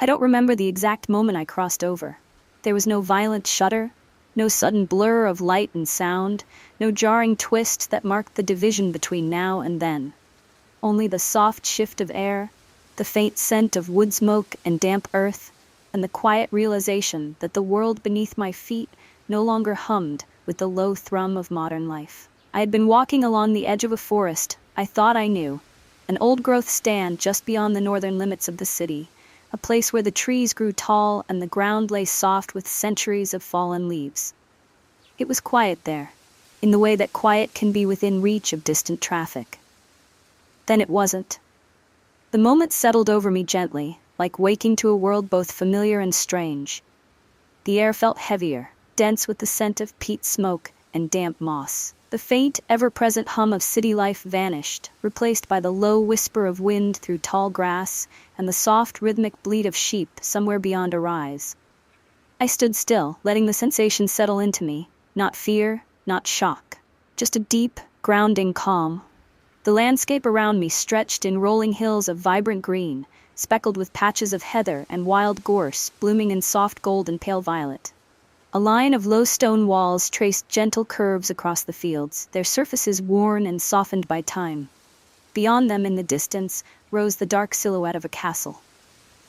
I don't remember the exact moment I crossed over. There was no violent shudder, no sudden blur of light and sound, no jarring twist that marked the division between now and then. Only the soft shift of air, the faint scent of wood smoke and damp earth, and the quiet realization that the world beneath my feet no longer hummed with the low thrum of modern life. I had been walking along the edge of a forest I thought I knew, an old-growth stand just beyond the northern limits of the city, a place where the trees grew tall and the ground lay soft with centuries of fallen leaves. It was quiet there, in the way that quiet can be within reach of distant traffic. Then it wasn't. The moment settled over me gently, like waking to a world both familiar and strange. The air felt heavier, dense with the scent of peat smoke and damp moss. The faint, ever-present hum of city life vanished, replaced by the low whisper of wind through tall grass and the soft, rhythmic bleat of sheep somewhere beyond a rise. I stood still, letting the sensation settle into me, not fear, not shock, just a deep, grounding calm. The landscape around me stretched in rolling hills of vibrant green, speckled with patches of heather and wild gorse blooming in soft gold and pale violet. A line of low stone walls traced gentle curves across the fields, their surfaces worn and softened by time. Beyond them in the distance rose the dark silhouette of a castle.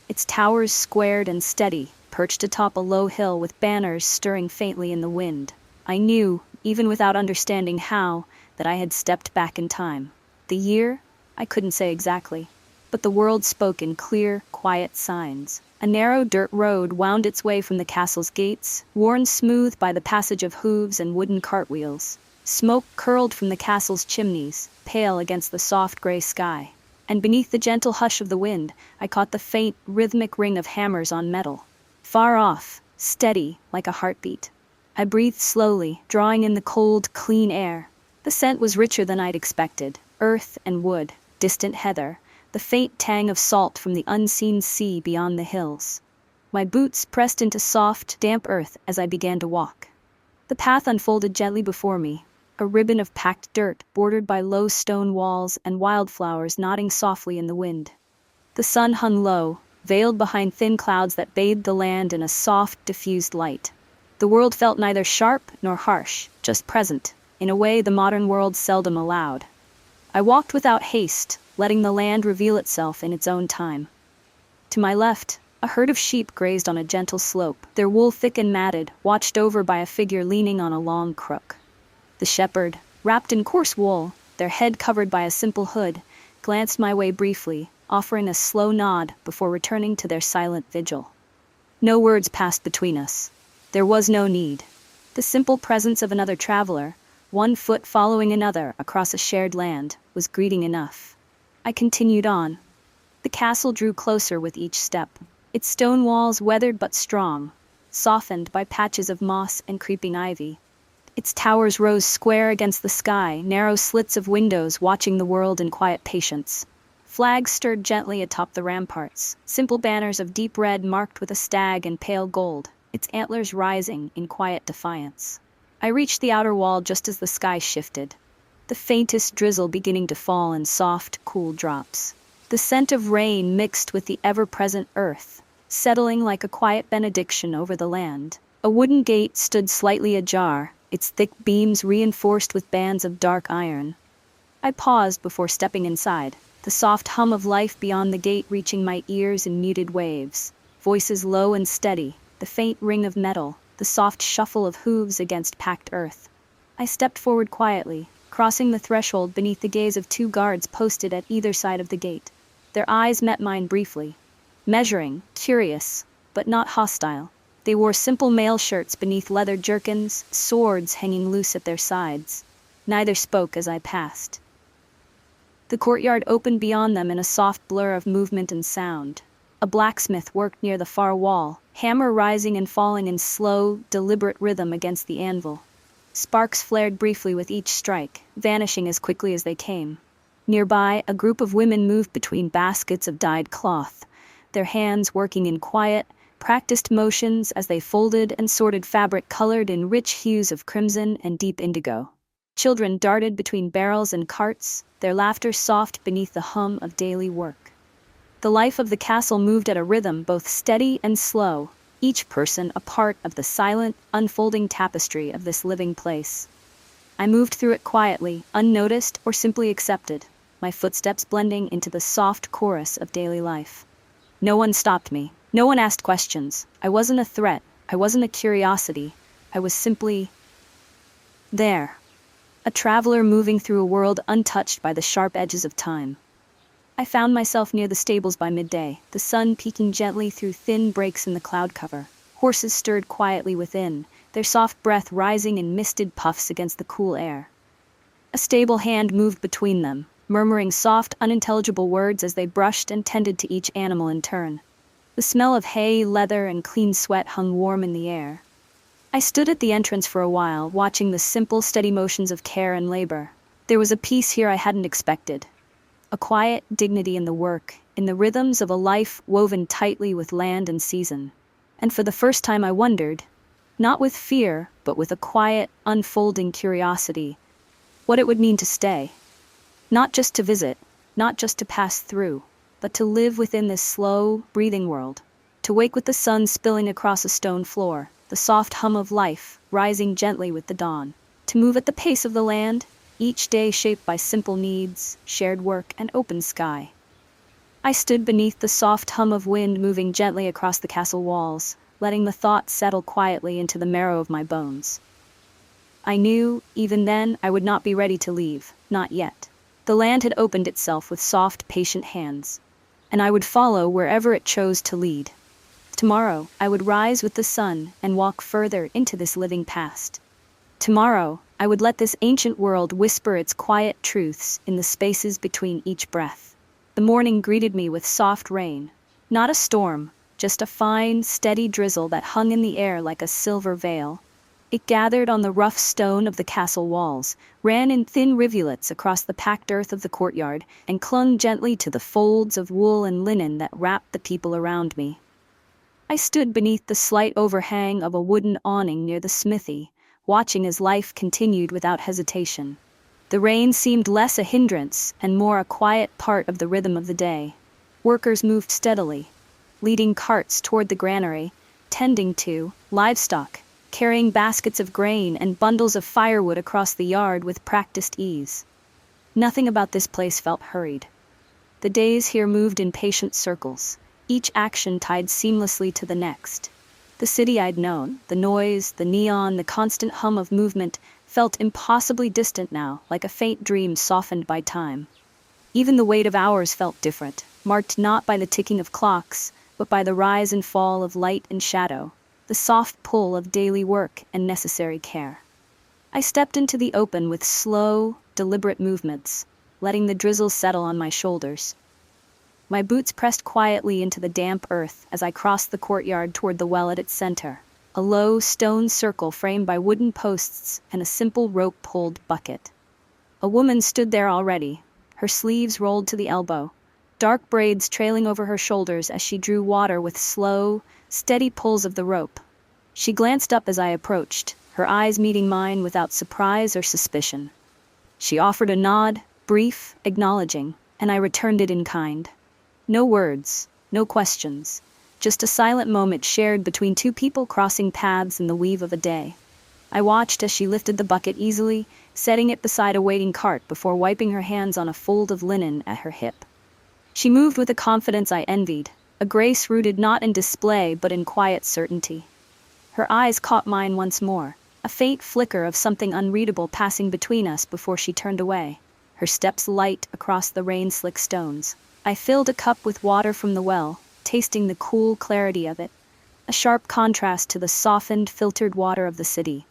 Its towers squared and steady, perched atop a low hill with banners stirring faintly in the wind. I knew, even without understanding how, that I had stepped back in time. The year? I couldn't say exactly. But the world spoke in clear, quiet signs. A narrow dirt road wound its way from the castle's gates, worn smooth by the passage of hooves and wooden cartwheels. Smoke curled from the castle's chimneys, pale against the soft gray sky. And beneath the gentle hush of the wind, I caught the faint, rhythmic ring of hammers on metal. Far off, steady, like a heartbeat. I breathed slowly, drawing in the cold, clean air. The scent was richer than I'd expected. Earth and wood, distant heather, the faint tang of salt from the unseen sea beyond the hills. My boots pressed into soft, damp earth as I began to walk. The path unfolded gently before me, a ribbon of packed dirt bordered by low stone walls and wildflowers nodding softly in the wind. The sun hung low, veiled behind thin clouds that bathed the land in a soft, diffused light. The world felt neither sharp nor harsh, just present, in a way the modern world seldom allowed. I walked without haste, letting the land reveal itself in its own time. To my left, a herd of sheep grazed on a gentle slope, their wool thick and matted, watched over by a figure leaning on a long crook. The shepherd, wrapped in coarse wool, their head covered by a simple hood, glanced my way briefly, offering a slow nod before returning to their silent vigil. No words passed between us. There was no need. The simple presence of another traveler, one foot following another across a shared land, was greeting enough. I continued on. The castle drew closer with each step, its stone walls weathered but strong, softened by patches of moss and creeping ivy. Its towers rose square against the sky, narrow slits of windows watching the world in quiet patience. Flags stirred gently atop the ramparts, simple banners of deep red marked with a stag in pale gold, its antlers rising in quiet defiance. I reached the outer wall just as the sky shifted, the faintest drizzle beginning to fall in soft, cool drops. The scent of rain mixed with the ever-present earth, settling like a quiet benediction over the land. A wooden gate stood slightly ajar, its thick beams reinforced with bands of dark iron. I paused before stepping inside, the soft hum of life beyond the gate reaching my ears in muted waves. Voices low and steady, the faint ring of metal, the soft shuffle of hooves against packed earth. I stepped forward quietly, crossing the threshold beneath the gaze of two guards posted at either side of the gate. Their eyes met mine briefly, measuring, curious, but not hostile. They wore simple mail shirts beneath leather jerkins, swords hanging loose at their sides. Neither spoke as I passed. The courtyard opened beyond them in a soft blur of movement and sound. A blacksmith worked near the far wall, hammer rising and falling in slow, deliberate rhythm against the anvil. Sparks flared briefly with each strike, vanishing as quickly as they came. Nearby, a group of women moved between baskets of dyed cloth, their hands working in quiet, practiced motions as they folded and sorted fabric colored in rich hues of crimson and deep indigo. Children darted between barrels and carts, their laughter soft beneath the hum of daily work. The life of the castle moved at a rhythm both steady and slow, each person a part of the silent, unfolding tapestry of this living place. I moved through it quietly, unnoticed or simply accepted, my footsteps blending into the soft chorus of daily life. No one stopped me. No one asked questions. I wasn't a threat. I wasn't a curiosity. I was simply there. A traveler moving through a world untouched by the sharp edges of time. I found myself near the stables by midday, the sun peeking gently through thin breaks in the cloud cover. Horses stirred quietly within, their soft breath rising in misted puffs against the cool air. A stable hand moved between them, murmuring soft, unintelligible words as they brushed and tended to each animal in turn. The smell of hay, leather, and clean sweat hung warm in the air. I stood at the entrance for a while, watching the simple, steady motions of care and labor. There was a peace here I hadn't expected. A quiet dignity in the work, in the rhythms of a life woven tightly with land and season. And for the first time I wondered, not with fear, but with a quiet, unfolding curiosity, what it would mean to stay. Not just to visit, not just to pass through, but to live within this slow, breathing world. To wake with the sun spilling across a stone floor, the soft hum of life rising gently with the dawn. To move at the pace of the land, each day shaped by simple needs, shared work, and open sky. I stood beneath the soft hum of wind moving gently across the castle walls, letting the thoughts settle quietly into the marrow of my bones. I knew, even then, I would not be ready to leave, not yet. The land had opened itself with soft, patient hands, and I would follow wherever it chose to lead. Tomorrow, I would rise with the sun and walk further into this living past. Tomorrow, I would let this ancient world whisper its quiet truths in the spaces between each breath. The morning greeted me with soft rain. Not a storm, just a fine, steady drizzle that hung in the air like a silver veil. It gathered on the rough stone of the castle walls, ran in thin rivulets across the packed earth of the courtyard, and clung gently to the folds of wool and linen that wrapped the people around me. I stood beneath the slight overhang of a wooden awning near the smithy, watching as life continued without hesitation. The rain seemed less a hindrance and more a quiet part of the rhythm of the day. Workers moved steadily, leading carts toward the granary, tending to livestock, carrying baskets of grain and bundles of firewood across the yard with practiced ease. Nothing about this place felt hurried. The days here moved in patient circles, each action tied seamlessly to the next. The city I'd known, the noise, the neon, the constant hum of movement, felt impossibly distant now, like a faint dream softened by time. Even the weight of hours felt different, marked not by the ticking of clocks, but by the rise and fall of light and shadow, the soft pull of daily work and necessary care. I stepped into the open with slow, deliberate movements, letting the drizzle settle on my shoulders. My boots pressed quietly into the damp earth as I crossed the courtyard toward the well at its center, a low stone circle framed by wooden posts and a simple rope-pulled bucket. A woman stood there already, her sleeves rolled to the elbow, dark braids trailing over her shoulders as she drew water with slow, steady pulls of the rope. She glanced up as I approached, her eyes meeting mine without surprise or suspicion. She offered a nod, brief, acknowledging, and I returned it in kind. No words, no questions, just a silent moment shared between two people crossing paths in the weave of a day. I watched as she lifted the bucket easily, setting it beside a waiting cart before wiping her hands on a fold of linen at her hip. She moved with a confidence I envied, a grace rooted not in display but in quiet certainty. Her eyes caught mine once more, a faint flicker of something unreadable passing between us before she turned away, her steps light across the rain-slick stones. I filled a cup with water from the well, tasting the cool clarity of it, a sharp contrast to the softened, filtered water of the city.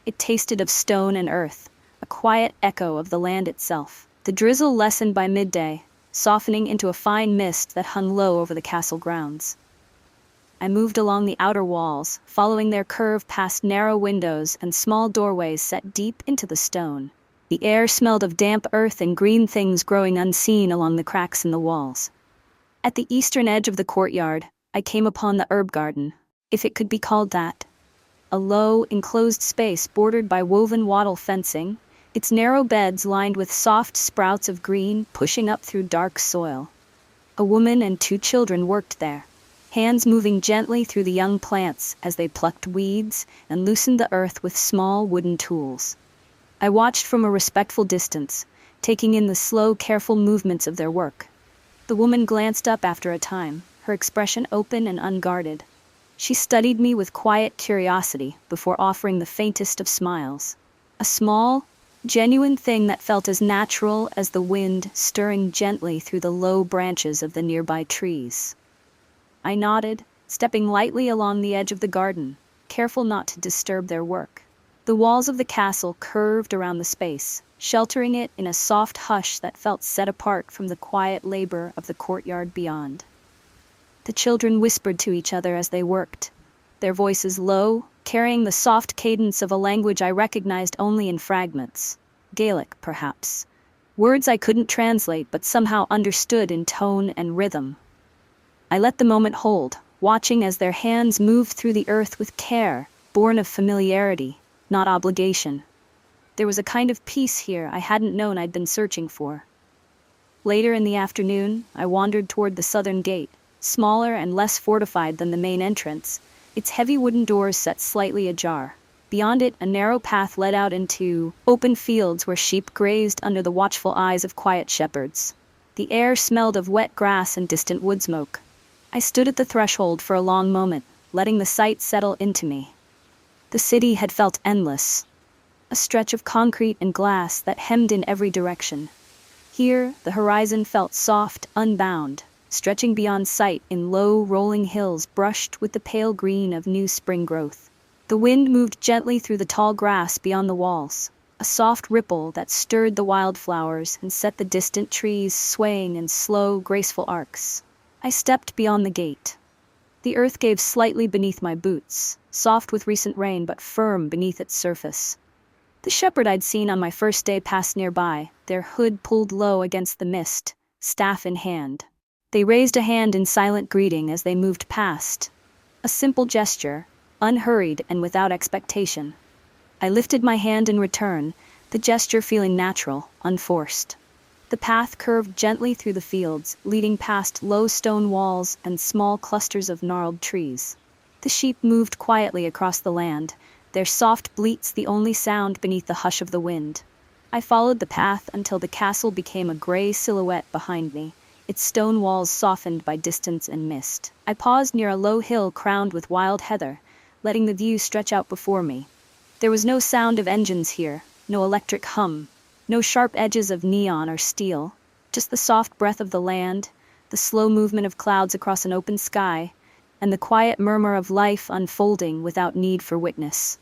It tasted of stone and earth, a quiet echo of the land itself. The drizzle lessened by midday, softening into a fine mist that hung low over the castle grounds. I moved along the outer walls, following their curve past narrow windows and small doorways set deep into the stone. The air smelled of damp earth and green things growing unseen along the cracks in the walls. At the eastern edge of the courtyard, I came upon the herb garden, if it could be called that. A low, enclosed space bordered by woven wattle fencing, its narrow beds lined with soft sprouts of green pushing up through dark soil. A woman and 2 children worked there, hands moving gently through the young plants as they plucked weeds and loosened the earth with small wooden tools. I watched from a respectful distance, taking in the slow, careful movements of their work. The woman glanced up after a time, her expression open and unguarded. She studied me with quiet curiosity before offering the faintest of smiles. A small, genuine thing that felt as natural as the wind stirring gently through the low branches of the nearby trees. I nodded, stepping lightly along the edge of the garden, careful not to disturb their work. The walls of the castle curved around the space, sheltering it in a soft hush that felt set apart from the quiet labor of the courtyard beyond. The children whispered to each other as they worked, their voices low, carrying the soft cadence of a language I recognized only in fragments. Gaelic, perhaps. Words I couldn't translate but somehow understood in tone and rhythm. I let the moment hold, watching as their hands moved through the earth with care, born of familiarity, not obligation. There was a kind of peace here I hadn't known I'd been searching for. Later in the afternoon, I wandered toward the southern gate, smaller and less fortified than the main entrance, its heavy wooden doors set slightly ajar. Beyond it, a narrow path led out into open fields where sheep grazed under the watchful eyes of quiet shepherds. The air smelled of wet grass and distant wood smoke. I stood at the threshold for a long moment, letting the sight settle into me. The city had felt endless, a stretch of concrete and glass that hemmed in every direction. Here, the horizon felt soft, unbound, stretching beyond sight in low, rolling hills brushed with the pale green of new spring growth. The wind moved gently through the tall grass beyond the walls, a soft ripple that stirred the wildflowers and set the distant trees swaying in slow, graceful arcs. I stepped beyond the gate. The earth gave slightly beneath my boots, soft with recent rain but firm beneath its surface. The shepherd I'd seen on my first day passed nearby, their hood pulled low against the mist, staff in hand. They raised a hand in silent greeting as they moved past. A simple gesture, unhurried and without expectation. I lifted my hand in return, the gesture feeling natural, unforced. The path curved gently through the fields, leading past low stone walls and small clusters of gnarled trees. The sheep moved quietly across the land, their soft bleats the only sound beneath the hush of the wind. I followed the path until the castle became a gray silhouette behind me, its stone walls softened by distance and mist. I paused near a low hill crowned with wild heather, letting the view stretch out before me. There was no sound of engines here, no electric hum, no sharp edges of neon or steel, just the soft breath of the land, the slow movement of clouds across an open sky, and the quiet murmur of life unfolding without need for witness.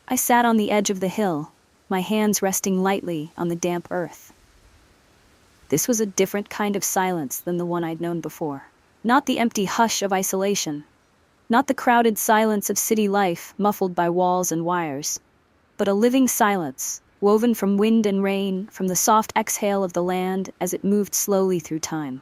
I sat on the edge of the hill, my hands resting lightly on the damp earth. This was a different kind of silence than the one I'd known before. Not the empty hush of isolation, not the crowded silence of city life muffled by walls and wires, but a living silence, woven from wind and rain, from the soft exhale of the land as it moved slowly through time.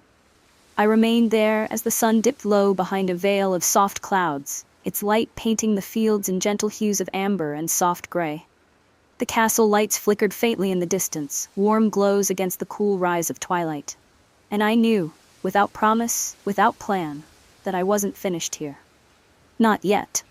I remained there as the sun dipped low behind a veil of soft clouds, its light painting the fields in gentle hues of amber and soft gray. The castle lights flickered faintly in the distance, warm glows against the cool rise of twilight. And I knew, without promise, without plan, that I wasn't finished here. Not yet.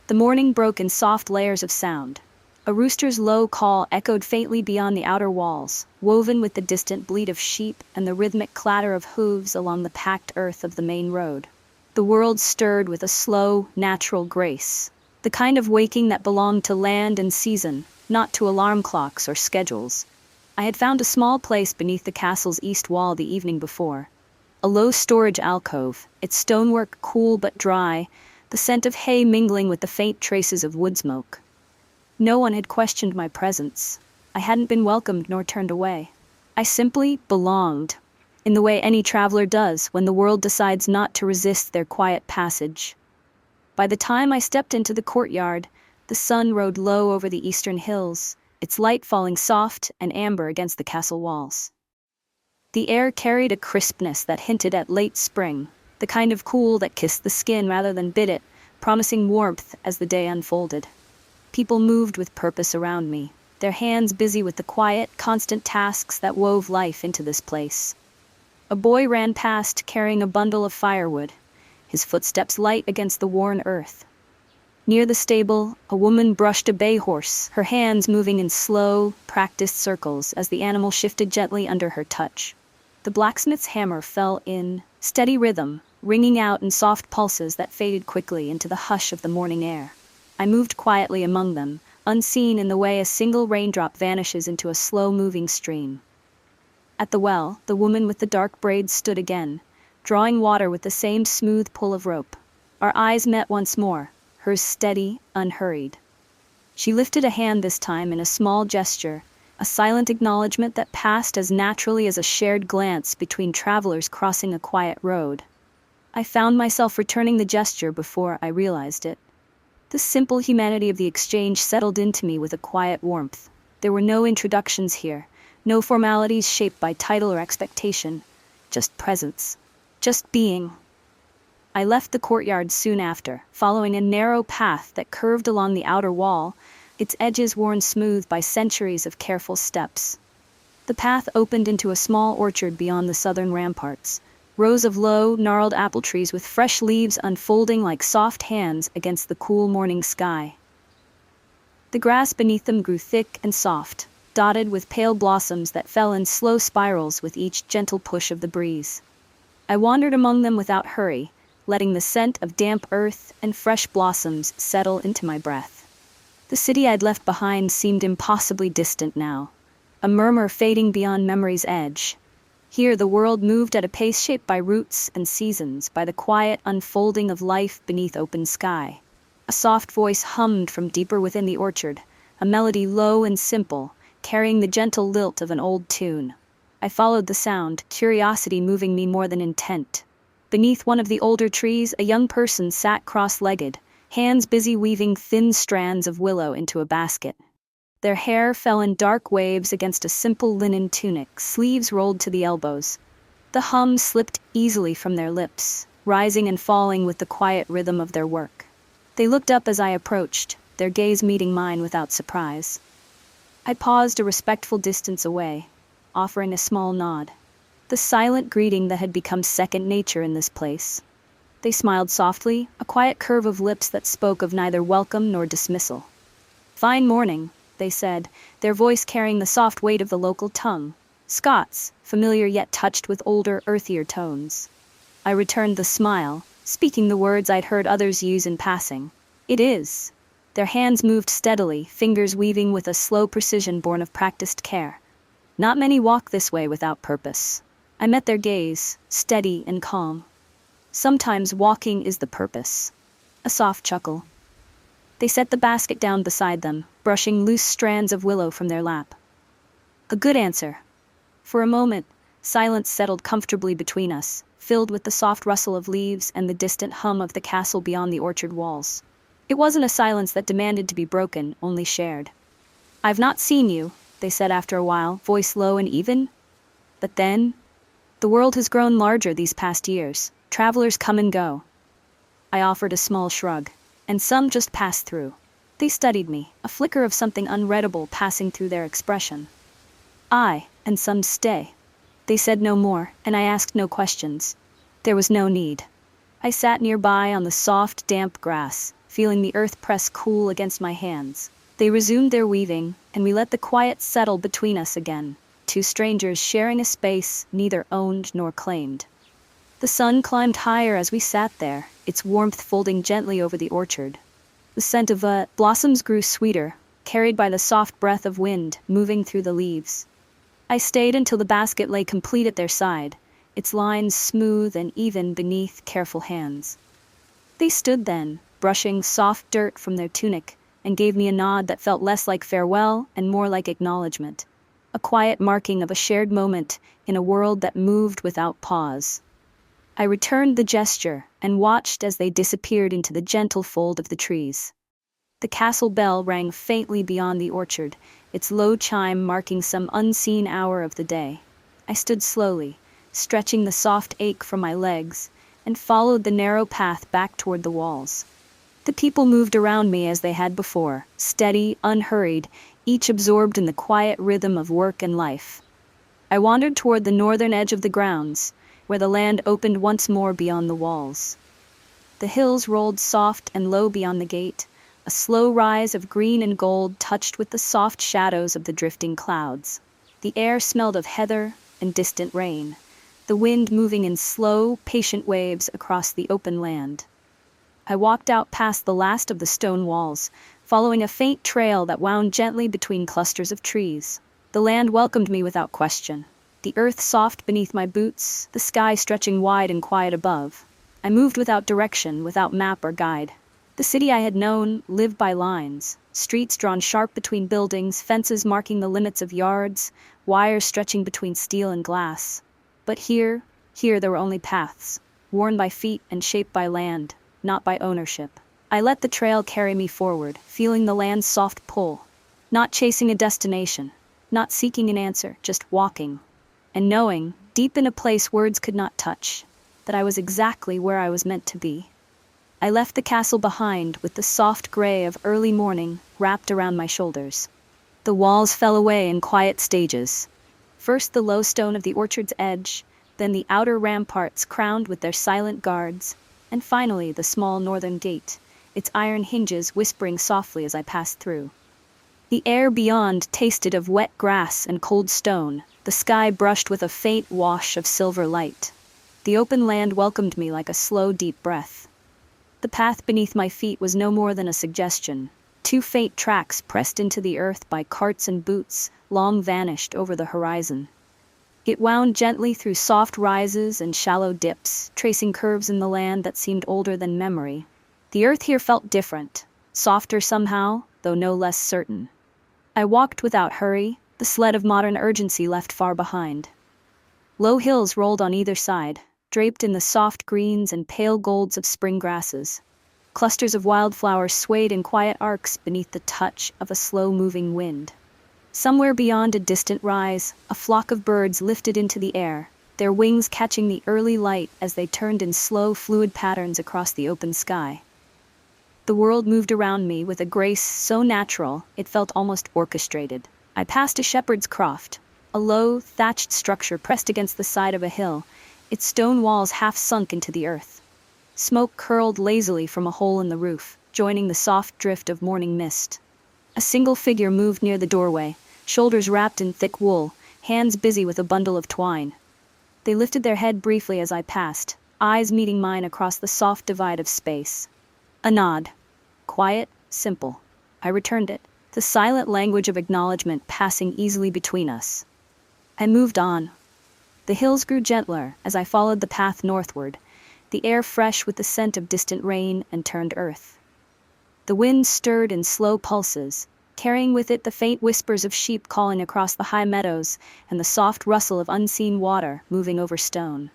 The morning broke in soft layers of sound. A rooster's low call echoed faintly beyond the outer walls, woven with the distant bleat of sheep and the rhythmic clatter of hooves along the packed earth of the main road. The world stirred with a slow, natural grace, the kind of waking that belonged to land and season, not to alarm clocks or schedules. I had found a small place beneath the castle's east wall the evening before. A low storage alcove, its stonework cool but dry, the scent of hay mingling with the faint traces of wood smoke. No one had questioned my presence. I hadn't been welcomed nor turned away. I simply belonged, in the way any traveler does when the world decides not to resist their quiet passage. By the time I stepped into the courtyard, the sun rode low over the eastern hills, its light falling soft and amber against the castle walls. The air carried a crispness that hinted at late spring, the kind of cool that kissed the skin rather than bit it, promising warmth as the day unfolded. People moved with purpose around me, their hands busy with the quiet, constant tasks that wove life into this place. A boy ran past carrying a bundle of firewood, his footsteps light against the worn earth. Near the stable, a woman brushed a bay horse, her hands moving in slow, practiced circles as the animal shifted gently under her touch. The blacksmith's hammer fell in steady rhythm, ringing out in soft pulses that faded quickly into the hush of the morning air. I moved quietly among them, unseen in the way a single raindrop vanishes into a slow-moving stream. At the well, the woman with the dark braids stood again, drawing water with the same smooth pull of rope. Our eyes met once more, hers steady, unhurried. She lifted a hand this time in a small gesture, a silent acknowledgement that passed as naturally as a shared glance between travelers crossing a quiet road. I found myself returning the gesture before I realized it. The simple humanity of the exchange settled into me with a quiet warmth. There were no introductions here, no formalities shaped by title or expectation, just presence, just being. I left the courtyard soon after, following a narrow path that curved along the outer wall, its edges worn smooth by centuries of careful steps. The path opened into a small orchard beyond the southern ramparts, rows of low, gnarled apple trees with fresh leaves unfolding like soft hands against the cool morning sky. The grass beneath them grew thick and soft, dotted with pale blossoms that fell in slow spirals with each gentle push of the breeze. I wandered among them without hurry, letting the scent of damp earth and fresh blossoms settle into my breath. The city I'd left behind seemed impossibly distant now, a murmur fading beyond memory's edge. Here the world moved at a pace shaped by roots and seasons, by the quiet unfolding of life beneath open sky. A soft voice hummed from deeper within the orchard, a melody low and simple, carrying the gentle lilt of an old tune. I followed the sound, curiosity moving me more than intent. Beneath one of the older trees, a young person sat cross-legged, hands busy weaving thin strands of willow into a basket. Their hair fell in dark waves against a simple linen tunic, sleeves rolled to the elbows. The hum slipped easily from their lips, rising and falling with the quiet rhythm of their work. They looked up as I approached, their gaze meeting mine without surprise. I paused a respectful distance away, offering a small nod, the silent greeting that had become second nature in this place. They smiled softly, a quiet curve of lips that spoke of neither welcome nor dismissal. "Fine morning," they said, their voice carrying the soft weight of the local tongue. Scots, familiar yet touched with older, earthier tones. I returned the smile, speaking the words I'd heard others use in passing. "It is." Their hands moved steadily, fingers weaving with a slow precision born of practiced care. Not many walk this way without purpose. I met their gaze, steady and calm. "Sometimes walking is the purpose." A soft chuckle. They set the basket down beside them, brushing loose strands of willow from their lap. A good answer. For a moment, silence settled comfortably between us, filled with the soft rustle of leaves and the distant hum of the castle beyond the orchard walls. It wasn't a silence that demanded to be broken, only shared. "I've not seen you," they said after a while, voice low and even. "But then, the world has grown larger these past years. Travelers come and go." I offered a small shrug, and some just passed through. They studied me, a flicker of something unreadable passing through their expression. "Aye, and some stay." They said no more, and I asked no questions. There was no need. I sat nearby on the soft, damp grass, feeling the earth press cool against my hands. They resumed their weaving, and we let the quiet settle between us again, two strangers sharing a space neither owned nor claimed. The sun climbed higher as we sat there, its warmth folding gently over the orchard. The scent of blossoms grew sweeter, carried by the soft breath of wind moving through the leaves. I stayed until the basket lay complete at their side, its lines smooth and even beneath careful hands. They stood then, brushing soft dirt from their tunic, and gave me a nod that felt less like farewell and more like acknowledgement, a quiet marking of a shared moment in a world that moved without pause. I returned the gesture and watched as they disappeared into the gentle fold of the trees. The castle bell rang faintly beyond the orchard, its low chime marking some unseen hour of the day. I stood slowly, stretching the soft ache from my legs, and followed the narrow path back toward the walls. The people moved around me as they had before, steady, unhurried, each absorbed in the quiet rhythm of work and life. I wandered toward the northern edge of the grounds, where the land opened once more beyond the walls. The hills rolled soft and low beyond the gate, a slow rise of green and gold touched with the soft shadows of the drifting clouds. The air smelled of heather and distant rain, the wind moving in slow, patient waves across the open land. I walked out past the last of the stone walls, following a faint trail that wound gently between clusters of trees. The land welcomed me without question. The earth soft beneath my boots, the sky stretching wide and quiet above. I moved without direction, without map or guide. The city I had known lived by lines, streets drawn sharp between buildings, fences marking the limits of yards, wires stretching between steel and glass. But here there were only paths, worn by feet and shaped by land, not by ownership. I let the trail carry me forward, feeling the land's soft pull. Not chasing a destination, not seeking an answer, just walking. And knowing, deep in a place words could not touch, that I was exactly where I was meant to be. I left the castle behind with the soft gray of early morning wrapped around my shoulders. The walls fell away in quiet stages. First the low stone of the orchard's edge, then the outer ramparts crowned with their silent guards, and finally the small northern gate, its iron hinges whispering softly as I passed through. The air beyond tasted of wet grass and cold stone, the sky brushed with a faint wash of silver light. The open land welcomed me like a slow, deep breath. The path beneath my feet was no more than a suggestion. 2 faint tracks pressed into the earth by carts and boots, long vanished over the horizon. It wound gently through soft rises and shallow dips, tracing curves in the land that seemed older than memory. The earth here felt different, softer somehow, though no less certain. I walked without hurry, the sled of modern urgency left far behind. Low hills rolled on either side, draped in the soft greens and pale golds of spring grasses. Clusters of wildflowers swayed in quiet arcs beneath the touch of a slow-moving wind. Somewhere beyond a distant rise, a flock of birds lifted into the air, their wings catching the early light as they turned in slow, fluid patterns across the open sky. The world moved around me with a grace so natural it felt almost orchestrated. I passed a shepherd's croft, a low, thatched structure pressed against the side of a hill, its stone walls half sunk into the earth. Smoke curled lazily from a hole in the roof, joining the soft drift of morning mist. A single figure moved near the doorway, shoulders wrapped in thick wool, hands busy with a bundle of twine. They lifted their head briefly as I passed, eyes meeting mine across the soft divide of space. A nod. Quiet, simple. I returned it, the silent language of acknowledgement passing easily between us. I moved on. The hills grew gentler as I followed the path northward, the air fresh with the scent of distant rain and turned earth. The wind stirred in slow pulses, carrying with it the faint whispers of sheep calling across the high meadows and the soft rustle of unseen water moving over stone.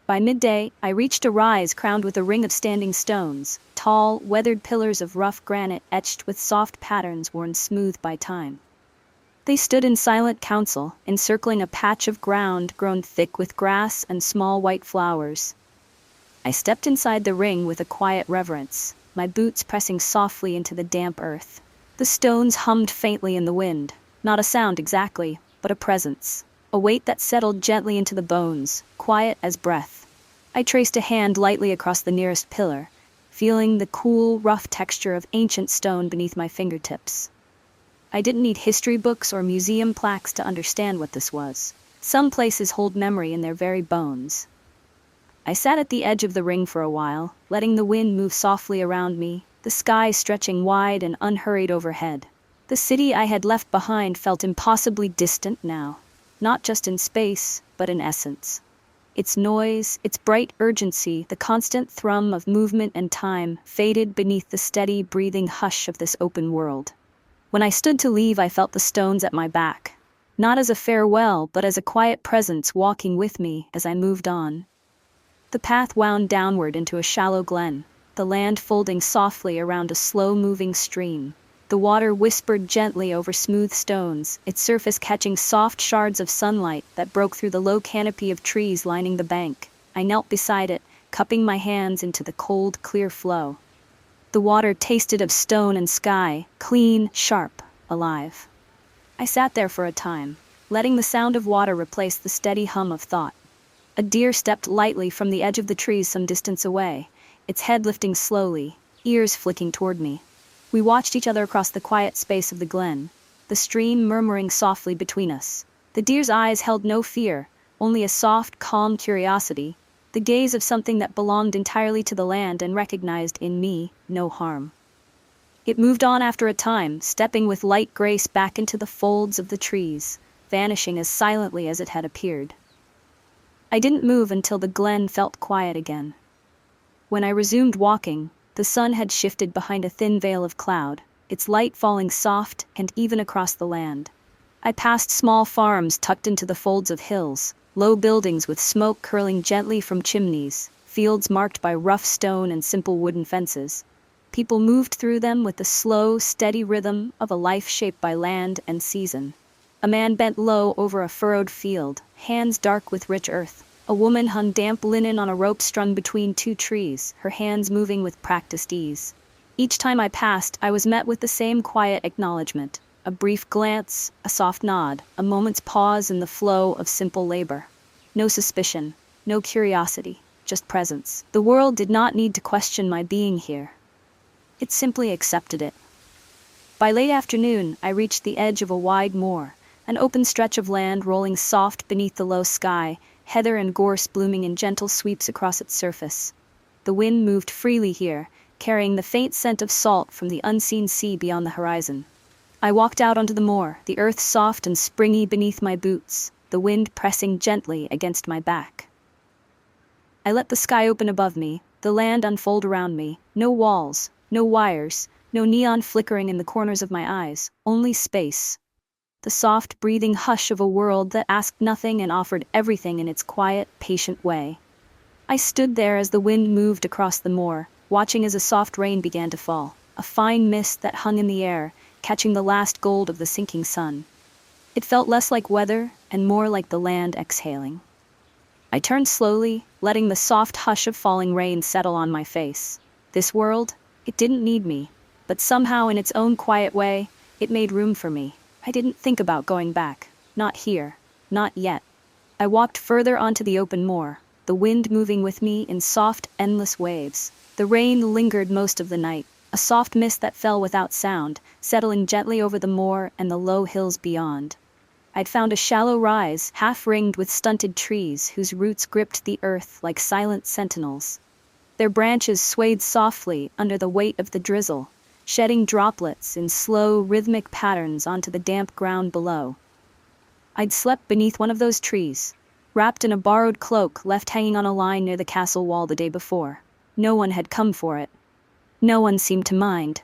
By midday, I reached a rise crowned with a ring of standing stones, tall, weathered pillars of rough granite etched with soft patterns worn smooth by time. They stood in silent council, encircling a patch of ground grown thick with grass and small white flowers. I stepped inside the ring with a quiet reverence, my boots pressing softly into the damp earth. The stones hummed faintly in the wind, not a sound exactly, but a presence, a weight that settled gently into the bones, quiet as breath. I traced a hand lightly across the nearest pillar, feeling the cool, rough texture of ancient stone beneath my fingertips. I didn't need history books or museum plaques to understand what this was. Some places hold memory in their very bones. I sat at the edge of the ring for a while, letting the wind move softly around me, the sky stretching wide and unhurried overhead. The city I had left behind felt impossibly distant now, not just in space, but in essence. Its noise, its bright urgency, the constant thrum of movement and time faded beneath the steady, breathing hush of this open world. When I stood to leave, I felt the stones at my back, not as a farewell, but as a quiet presence walking with me as I moved on. The path wound downward into a shallow glen, the land folding softly around a slow-moving stream. The water whispered gently over smooth stones, its surface catching soft shards of sunlight that broke through the low canopy of trees lining the bank. I knelt beside it, cupping my hands into the cold, clear flow. The water tasted of stone and sky, clean, sharp, alive. I sat there for a time, letting the sound of water replace the steady hum of thought. A deer stepped lightly from the edge of the trees some distance away, its head lifting slowly, ears flicking toward me. We watched each other across the quiet space of the glen, the stream murmuring softly between us. The deer's eyes held no fear, only a soft, calm curiosity, the gaze of something that belonged entirely to the land and recognized in me no harm. It moved on after a time, stepping with light grace back into the folds of the trees, vanishing as silently as it had appeared. I didn't move until the glen felt quiet again. When I resumed walking, the sun had shifted behind a thin veil of cloud, its light falling soft and even across the land. I passed small farms tucked into the folds of hills, low buildings with smoke curling gently from chimneys, fields marked by rough stone and simple wooden fences. People moved through them with the slow, steady rhythm of a life shaped by land and season. A man bent low over a furrowed field, hands dark with rich earth. A woman hung damp linen on a rope strung between two trees, her hands moving with practiced ease. Each time I passed, I was met with the same quiet acknowledgement, a brief glance, a soft nod, a moment's pause in the flow of simple labor. No suspicion, no curiosity, just presence. The world did not need to question my being here. It simply accepted it. By late afternoon, I reached the edge of a wide moor, an open stretch of land rolling soft beneath the low sky, heather and gorse blooming in gentle sweeps across its surface. The wind moved freely here, carrying the faint scent of salt from the unseen sea beyond the horizon. I walked out onto the moor, the earth soft and springy beneath my boots, the wind pressing gently against my back. I let the sky open above me, the land unfold around me, no walls, no wires, no neon flickering in the corners of my eyes, only space. The soft, breathing hush of a world that asked nothing and offered everything in its quiet, patient way. I stood there as the wind moved across the moor, watching as a soft rain began to fall, a fine mist that hung in the air, catching the last gold of the sinking sun. It felt less like weather and more like the land exhaling. I turned slowly, letting the soft hush of falling rain settle on my face. This world, it didn't need me, but somehow in its own quiet way, it made room for me. I didn't think about going back. Not here. Not yet. I walked further onto the open moor, the wind moving with me in soft, endless waves. The rain lingered most of the night, a soft mist that fell without sound, settling gently over the moor and the low hills beyond. I'd found a shallow rise, half-ringed with stunted trees whose roots gripped the earth like silent sentinels. Their branches swayed softly under the weight of the drizzle, shedding droplets in slow, rhythmic patterns onto the damp ground below. I'd slept beneath one of those trees, wrapped in a borrowed cloak left hanging on a line near the castle wall the day before. No one had come for it. No one seemed to mind.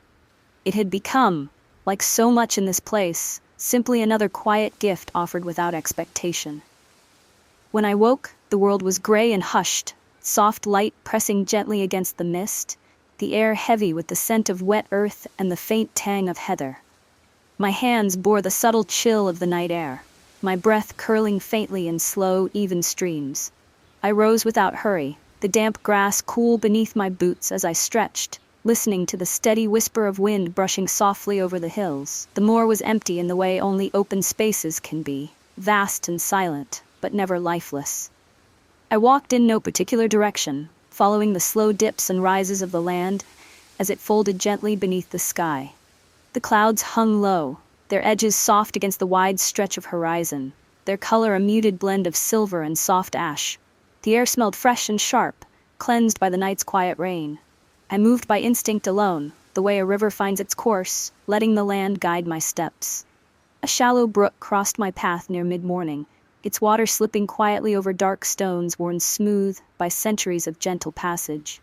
It had become, like so much in this place, simply another quiet gift offered without expectation. When I woke, the world was gray and hushed, soft light pressing gently against the mist, the air heavy with the scent of wet earth and the faint tang of heather. My hands bore the subtle chill of the night air, my breath curling faintly in slow, even streams. I rose without hurry, the damp grass cool beneath my boots as I stretched, listening to the steady whisper of wind brushing softly over the hills. The moor was empty in the way only open spaces can be, vast and silent, but never lifeless. I walked in no particular direction, following the slow dips and rises of the land as it folded gently beneath the sky. The clouds hung low, their edges soft against the wide stretch of horizon, their color a muted blend of silver and soft ash. The air smelled fresh and sharp, cleansed by the night's quiet rain. I moved by instinct alone, the way a river finds its course, letting the land guide my steps. A shallow brook crossed my path near mid-morning, its water slipping quietly over dark stones worn smooth by centuries of gentle passage.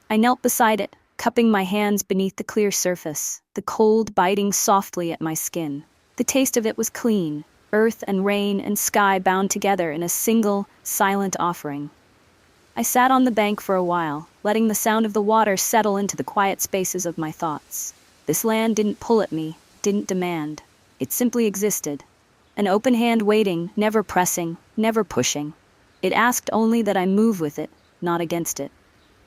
I knelt beside it, cupping my hands beneath the clear surface, the cold biting softly at my skin. The taste of it was clean, earth and rain and sky bound together in a single, silent offering. I sat on the bank for a while, letting the sound of the water settle into the quiet spaces of my thoughts. This land didn't pull at me, didn't demand. It simply existed. An open hand waiting, never pressing, never pushing. It asked only that I move with it, not against it.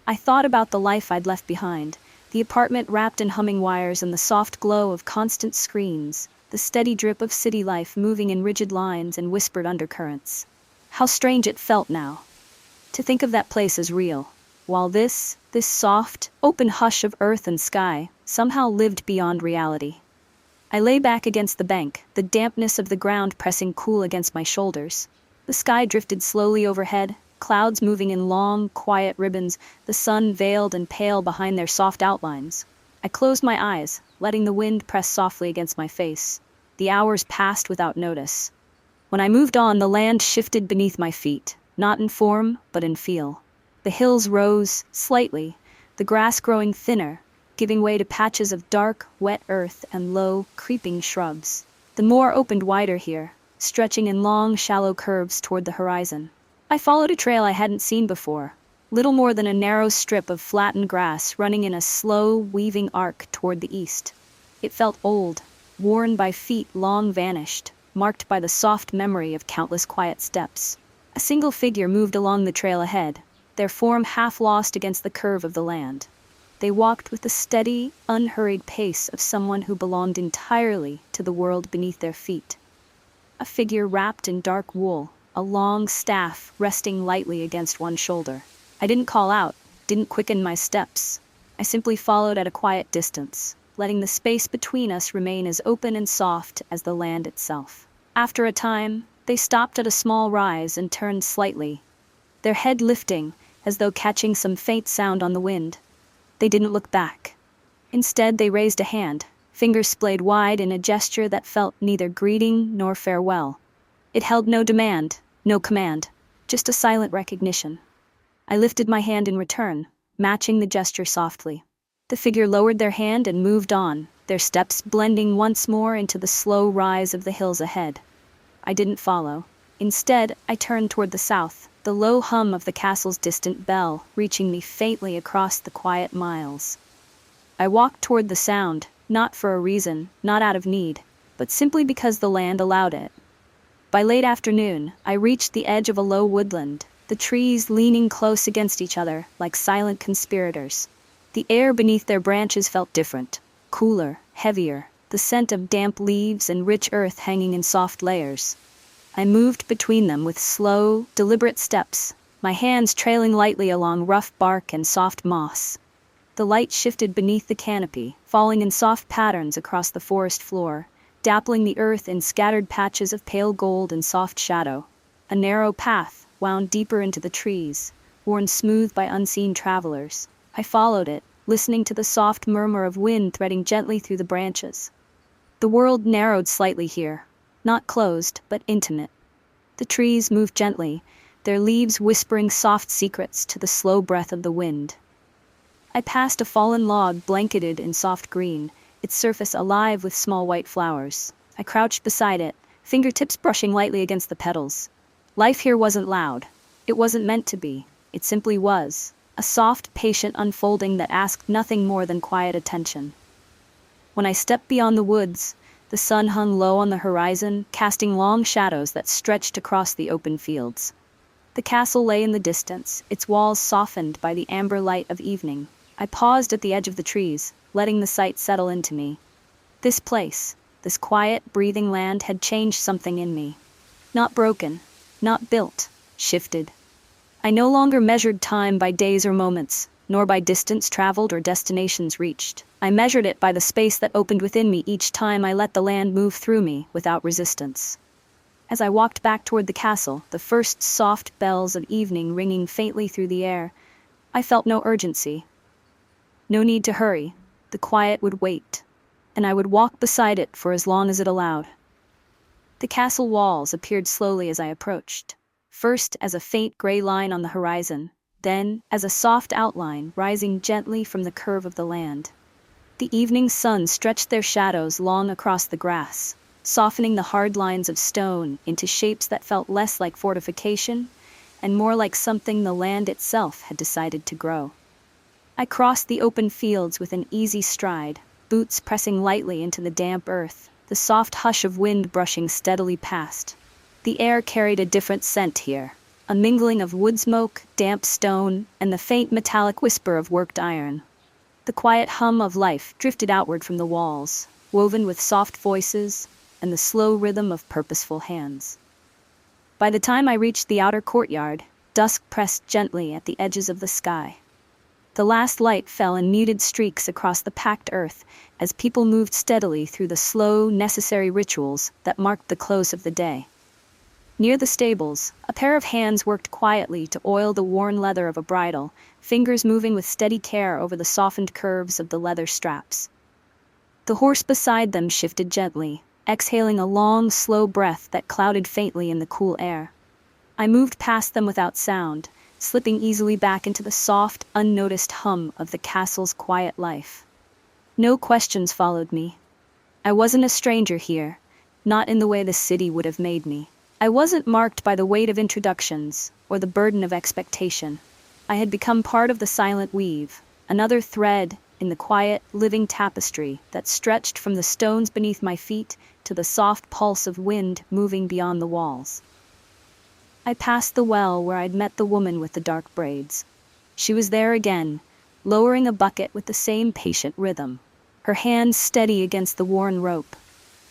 I thought about the life I'd left behind, the apartment wrapped in humming wires and the soft glow of constant screens, the steady drip of city life moving in rigid lines and whispered undercurrents. How strange it felt now, to think of that place as real, while this soft, open hush of earth and sky somehow lived beyond reality. I lay back against the bank, the dampness of the ground pressing cool against my shoulders. The sky drifted slowly overhead, clouds moving in long, quiet ribbons, the sun veiled and pale behind their soft outlines. I closed my eyes, letting the wind press softly against my face. The hours passed without notice. When I moved on, the land shifted beneath my feet, not in form, but in feel. The hills rose, slightly, the grass growing thinner, giving way to patches of dark, wet earth and low, creeping shrubs. The moor opened wider here, stretching in long, shallow curves toward the horizon. I followed a trail I hadn't seen before, little more than a narrow strip of flattened grass running in a slow, weaving arc toward the east. It felt old, worn by feet long vanished, marked by the soft memory of countless quiet steps. A single figure moved along the trail ahead, their form half lost against the curve of the land. They walked with the steady, unhurried pace of someone who belonged entirely to the world beneath their feet. A figure wrapped in dark wool, a long staff resting lightly against one shoulder. I didn't call out, didn't quicken my steps. I simply followed at a quiet distance, letting the space between us remain as open and soft as the land itself. After a time, they stopped at a small rise and turned slightly, their head lifting as though catching some faint sound on the wind. They didn't look back. Instead, they raised a hand, fingers splayed wide in a gesture that felt neither greeting nor farewell. It held no demand, no command, just a silent recognition. I lifted my hand in return, matching the gesture softly. The figure lowered their hand and moved on, their steps blending once more into the slow rise of the hills ahead. I didn't follow. Instead, I turned toward the south, the low hum of the castle's distant bell reaching me faintly across the quiet miles. I walked toward the sound, not for a reason, not out of need, but simply because the land allowed it. By late afternoon, I reached the edge of a low woodland, the trees leaning close against each other like silent conspirators. The air beneath their branches felt different, cooler, heavier, the scent of damp leaves and rich earth hanging in soft layers. I moved between them with slow, deliberate steps, my hands trailing lightly along rough bark and soft moss. The light shifted beneath the canopy, falling in soft patterns across the forest floor, dappling the earth in scattered patches of pale gold and soft shadow. A narrow path wound deeper into the trees, worn smooth by unseen travelers. I followed it, listening to the soft murmur of wind threading gently through the branches. The world narrowed slightly here, not closed, but intimate. The trees moved gently, their leaves whispering soft secrets to the slow breath of the wind. I passed a fallen log blanketed in soft green, its surface alive with small white flowers. I crouched beside it, fingertips brushing lightly against the petals. Life here wasn't loud. It wasn't meant to be. It simply was. A soft, patient unfolding that asked nothing more than quiet attention. When I stepped beyond the woods, the sun hung low on the horizon, casting long shadows that stretched across the open fields. The castle lay in the distance, its walls softened by the amber light of evening. I paused at the edge of the trees, letting the sight settle into me. This place, this quiet, breathing land had changed something in me. Not broken, not built, shifted. I no longer measured time by days or moments, nor by distance traveled or destinations reached. I measured it by the space that opened within me each time I let the land move through me without resistance. As I walked back toward the castle, the first soft bells of evening ringing faintly through the air, I felt no urgency. No need to hurry. The quiet would wait, and I would walk beside it for as long as it allowed. The castle walls appeared slowly as I approached, first as a faint gray line on the horizon, then as a soft outline rising gently from the curve of the land. The evening sun stretched their shadows long across the grass, softening the hard lines of stone into shapes that felt less like fortification and more like something the land itself had decided to grow. I crossed the open fields with an easy stride, boots pressing lightly into the damp earth, the soft hush of wind brushing steadily past. The air carried a different scent here, a mingling of wood smoke, damp stone, and the faint metallic whisper of worked iron. The quiet hum of life drifted outward from the walls, woven with soft voices and the slow rhythm of purposeful hands. By the time I reached the outer courtyard, dusk pressed gently at the edges of the sky. The last light fell in muted streaks across the packed earth as people moved steadily through the slow, necessary rituals that marked the close of the day. Near the stables, a pair of hands worked quietly to oil the worn leather of a bridle, fingers moving with steady care over the softened curves of the leather straps. The horse beside them shifted gently, exhaling a long, slow breath that clouded faintly in the cool air. I moved past them without sound, slipping easily back into the soft, unnoticed hum of the castle's quiet life. No questions followed me. I wasn't a stranger here, not in the way the city would have made me. I wasn't marked by the weight of introductions or the burden of expectation. I had become part of the silent weave, another thread in the quiet, living tapestry that stretched from the stones beneath my feet to the soft pulse of wind moving beyond the walls. I passed the well where I'd met the woman with the dark braids. She was there again, lowering a bucket with the same patient rhythm, her hands steady against the worn rope.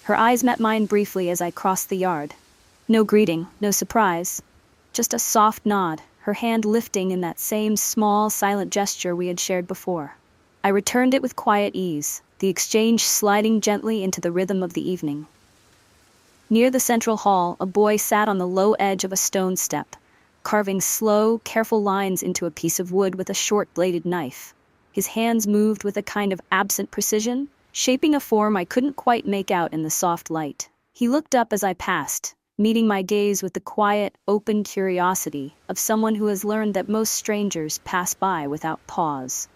Her eyes met mine briefly as I crossed the yard. No greeting, no surprise, just a soft nod, her hand lifting in that same small, silent gesture we had shared before. I returned it with quiet ease, the exchange sliding gently into the rhythm of the evening. Near the central hall, a boy sat on the low edge of a stone step, carving slow, careful lines into a piece of wood with a short-bladed knife. His hands moved with a kind of absent precision, shaping a form I couldn't quite make out in the soft light. He looked up as I passed, meeting my gaze with the quiet, open curiosity of someone who has learned that most strangers pass by without pause.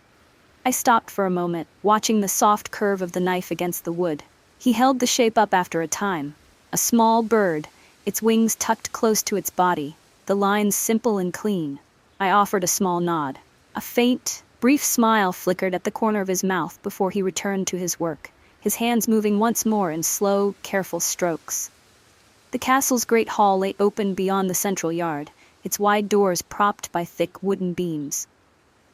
I stopped for a moment, watching the soft curve of the knife against the wood. He held the shape up after a time. A small bird, its wings tucked close to its body, the lines simple and clean. I offered a small nod. A faint, brief smile flickered at the corner of his mouth before he returned to his work, his hands moving once more in slow, careful strokes. The castle's great hall lay open beyond the central yard, its wide doors propped by thick wooden beams.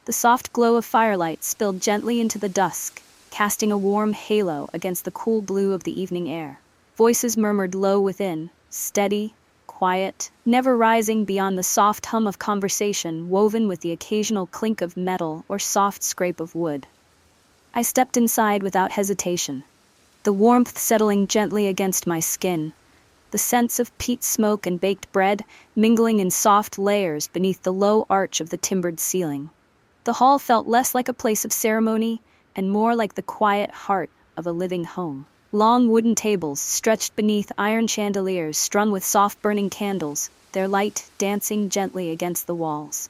The soft glow of firelight spilled gently into the dusk, casting a warm halo against the cool blue of the evening air. Voices murmured low within, steady, quiet, never rising beyond the soft hum of conversation woven with the occasional clink of metal or soft scrape of wood. I stepped inside without hesitation, the warmth settling gently against my skin, the scents of peat smoke and baked bread mingling in soft layers beneath the low arch of the timbered ceiling. The hall felt less like a place of ceremony and more like the quiet heart of a living home. Long wooden tables stretched beneath iron chandeliers strung with soft burning candles, their light dancing gently against the walls.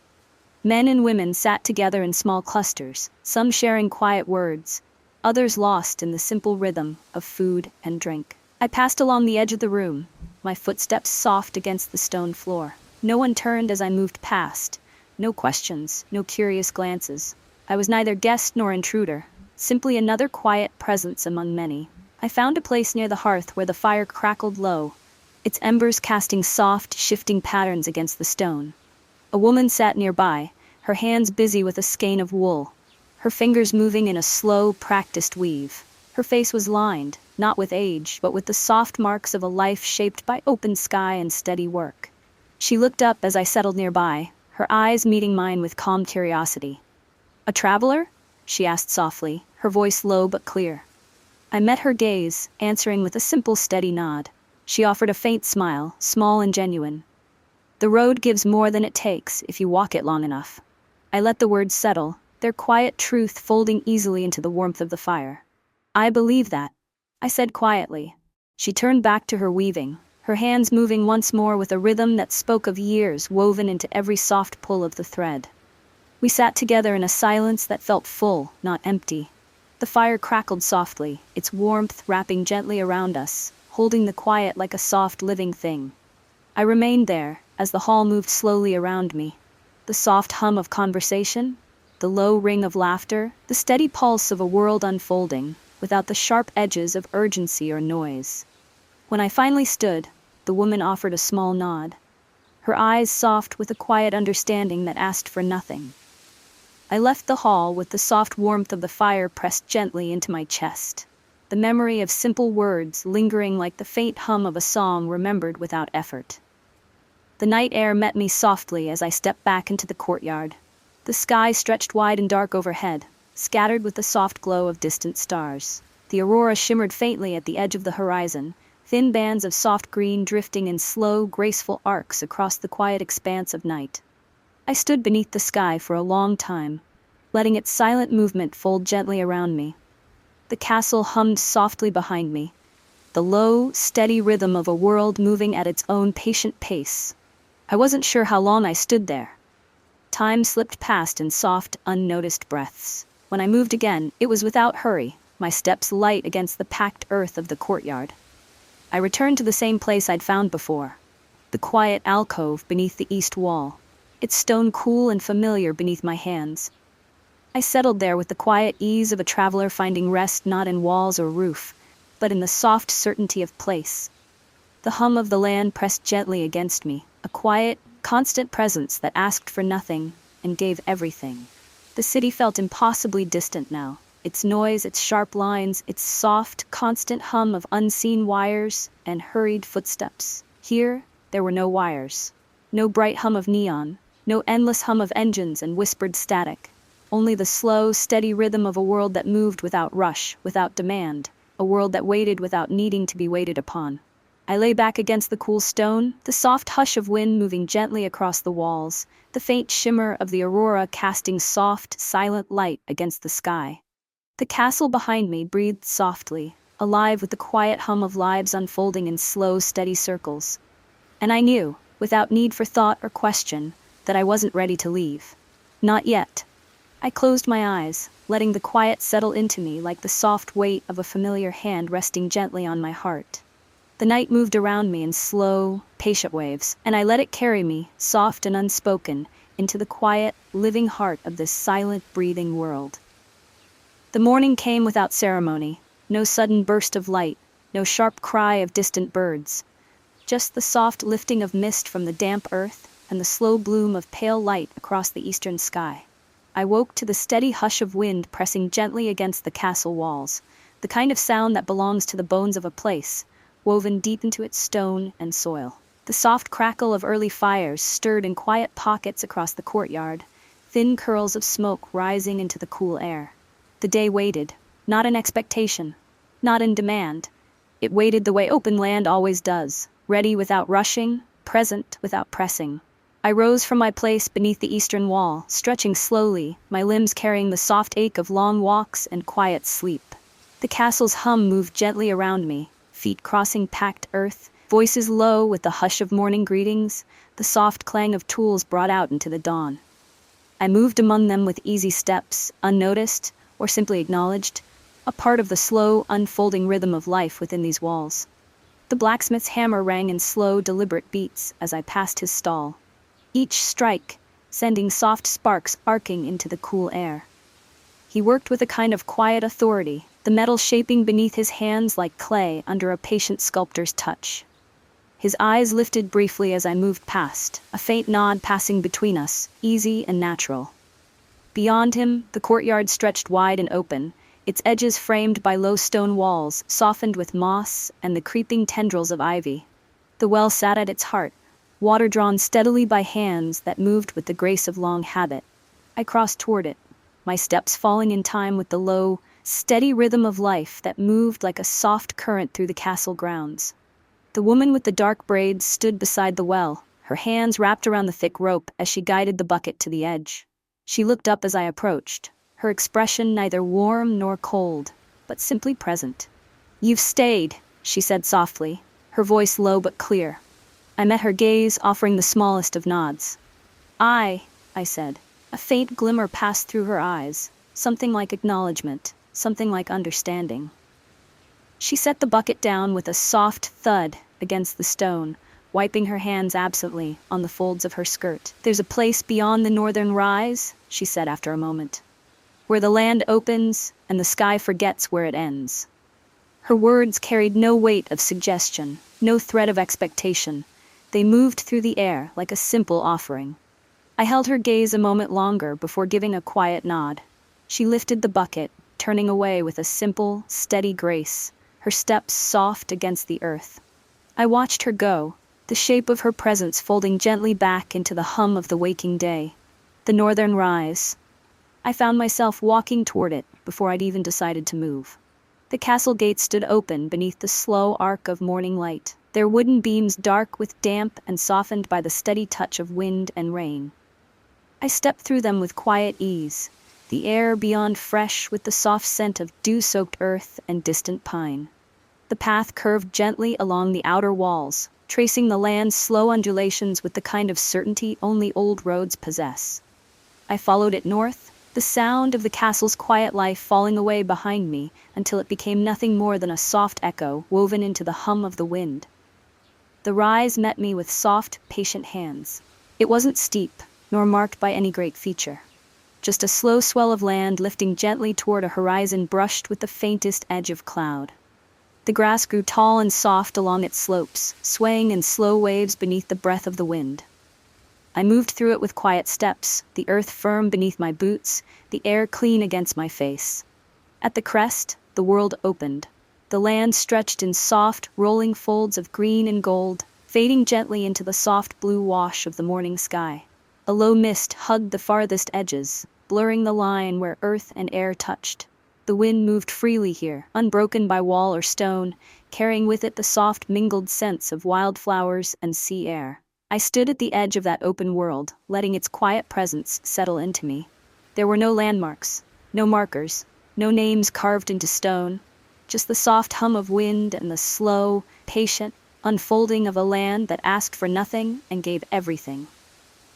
Men and women sat together in small clusters, some sharing quiet words, others lost in the simple rhythm of food and drink. I passed along the edge of the room, my footsteps soft against the stone floor. No one turned as I moved past. No questions, no curious glances. I was neither guest nor intruder, simply another quiet presence among many. I found a place near the hearth where the fire crackled low, its embers casting soft, shifting patterns against the stone. A woman sat nearby, her hands busy with a skein of wool, her fingers moving in a slow, practiced weave. Her face was lined, not with age, but with the soft marks of a life shaped by open sky and steady work. She looked up as I settled nearby, her eyes meeting mine with calm curiosity. "A traveler?" she asked softly, her voice low but clear. I met her gaze, answering with a simple, steady nod. She offered a faint smile, small and genuine. "The road gives more than it takes if you walk it long enough." I let the words settle, their quiet truth folding easily into the warmth of the fire. "I believe that," I said quietly. She turned back to her weaving, her hands moving once more with a rhythm that spoke of years woven into every soft pull of the thread. We sat together in a silence that felt full, not empty. The fire crackled softly, its warmth wrapping gently around us, holding the quiet like a soft living thing. I remained there, as the hall moved slowly around me. The soft hum of conversation, the low ring of laughter, the steady pulse of a world unfolding, without the sharp edges of urgency or noise. When I finally stood, the woman offered a small nod, her eyes soft with a quiet understanding that asked for nothing. I left the hall with the soft warmth of the fire pressed gently into my chest, the memory of simple words lingering like the faint hum of a song remembered without effort. The night air met me softly as I stepped back into the courtyard. The sky stretched wide and dark overhead, scattered with the soft glow of distant stars. The aurora shimmered faintly at the edge of the horizon, thin bands of soft green drifting in slow, graceful arcs across the quiet expanse of night. I stood beneath the sky for a long time, letting its silent movement fold gently around me. The castle hummed softly behind me, the low, steady rhythm of a world moving at its own patient pace. I wasn't sure how long I stood there. Time slipped past in soft, unnoticed breaths. When I moved again, it was without hurry, my steps light against the packed earth of the courtyard. I returned to the same place I'd found before, the quiet alcove beneath the east wall, its stone cool and familiar beneath my hands. I settled there with the quiet ease of a traveler finding rest not in walls or roof, but in the soft certainty of place. The hum of the land pressed gently against me, a quiet, constant presence that asked for nothing and gave everything. The city felt impossibly distant now. Its noise, its sharp lines, its soft, constant hum of unseen wires and hurried footsteps. Here, there were no wires. No bright hum of neon, no endless hum of engines and whispered static. Only the slow, steady rhythm of a world that moved without rush, without demand. A world that waited without needing to be waited upon. I lay back against the cool stone, the soft hush of wind moving gently across the walls, the faint shimmer of the aurora casting soft, silent light against the sky. The castle behind me breathed softly, alive with the quiet hum of lives unfolding in slow, steady circles. And I knew, without need for thought or question, that I wasn't ready to leave. Not yet. I closed my eyes, letting the quiet settle into me like the soft weight of a familiar hand resting gently on my heart. The night moved around me in slow, patient waves, and I let it carry me, soft and unspoken, into the quiet, living heart of this silent, breathing world. The morning came without ceremony, no sudden burst of light, no sharp cry of distant birds. Just the soft lifting of mist from the damp earth and the slow bloom of pale light across the eastern sky. I woke to the steady hush of wind pressing gently against the castle walls, the kind of sound that belongs to the bones of a place, woven deep into its stone and soil. The soft crackle of early fires stirred in quiet pockets across the courtyard, thin curls of smoke rising into the cool air. The day waited, not in expectation, not in demand. It waited the way open land always does, ready without rushing, present without pressing. I rose from my place beneath the eastern wall, stretching slowly, my limbs carrying the soft ache of long walks and quiet sleep. The castle's hum moved gently around me, feet crossing packed earth, voices low with the hush of morning greetings, the soft clang of tools brought out into the dawn. I moved among them with easy steps, unnoticed, or simply acknowledged, a part of the slow, unfolding rhythm of life within these walls. The blacksmith's hammer rang in slow, deliberate beats as I passed his stall, each strike sending soft sparks arcing into the cool air. He worked with a kind of quiet authority, the metal shaping beneath his hands like clay under a patient sculptor's touch. His eyes lifted briefly as I moved past, a faint nod passing between us, easy and natural. Beyond him, the courtyard stretched wide and open, its edges framed by low stone walls, softened with moss and the creeping tendrils of ivy. The well sat at its heart, water drawn steadily by hands that moved with the grace of long habit. I crossed toward it, my steps falling in time with the low, steady rhythm of life that moved like a soft current through the castle grounds. The woman with the dark braids stood beside the well, her hands wrapped around the thick rope as she guided the bucket to the edge. She looked up as I approached, her expression neither warm nor cold, but simply present. "You've stayed," she said softly, her voice low but clear. I met her gaze, offering the smallest of nods. I said. A faint glimmer passed through her eyes, something like acknowledgement, something like understanding. She set the bucket down with a soft thud against the stone, wiping her hands absently on the folds of her skirt. "There's a place beyond the northern rise," she said after a moment, "where the land opens and the sky forgets where it ends." Her words carried no weight of suggestion, no thread of expectation. They moved through the air like a simple offering. I held her gaze a moment longer before giving a quiet nod. She lifted the bucket, turning away with a simple, steady grace, her steps soft against the earth. I watched her go, the shape of her presence folding gently back into the hum of the waking day. The northern rise. I found myself walking toward it before I'd even decided to move. The castle gate stood open beneath the slow arc of morning light, their wooden beams dark with damp and softened by the steady touch of wind and rain. I stepped through them with quiet ease, the air beyond fresh with the soft scent of dew-soaked earth and distant pine. The path curved gently along the outer walls, tracing the land's slow undulations with the kind of certainty only old roads possess. I followed it north, the sound of the castle's quiet life falling away behind me until it became nothing more than a soft echo woven into the hum of the wind. The rise met me with soft, patient hands. It wasn't steep, nor marked by any great feature. Just a slow swell of land lifting gently toward a horizon brushed with the faintest edge of cloud. The grass grew tall and soft along its slopes, swaying in slow waves beneath the breath of the wind. I moved through it with quiet steps, the earth firm beneath my boots, the air clean against my face. At the crest, the world opened. The land stretched in soft, rolling folds of green and gold, fading gently into the soft blue wash of the morning sky. A low mist hugged the farthest edges, blurring the line where earth and air touched. The wind moved freely here, unbroken by wall or stone, carrying with it the soft mingled scents of wildflowers and sea air. I stood at the edge of that open world, letting its quiet presence settle into me. There were no landmarks, no markers, no names carved into stone, just the soft hum of wind and the slow, patient unfolding of a land that asked for nothing and gave everything.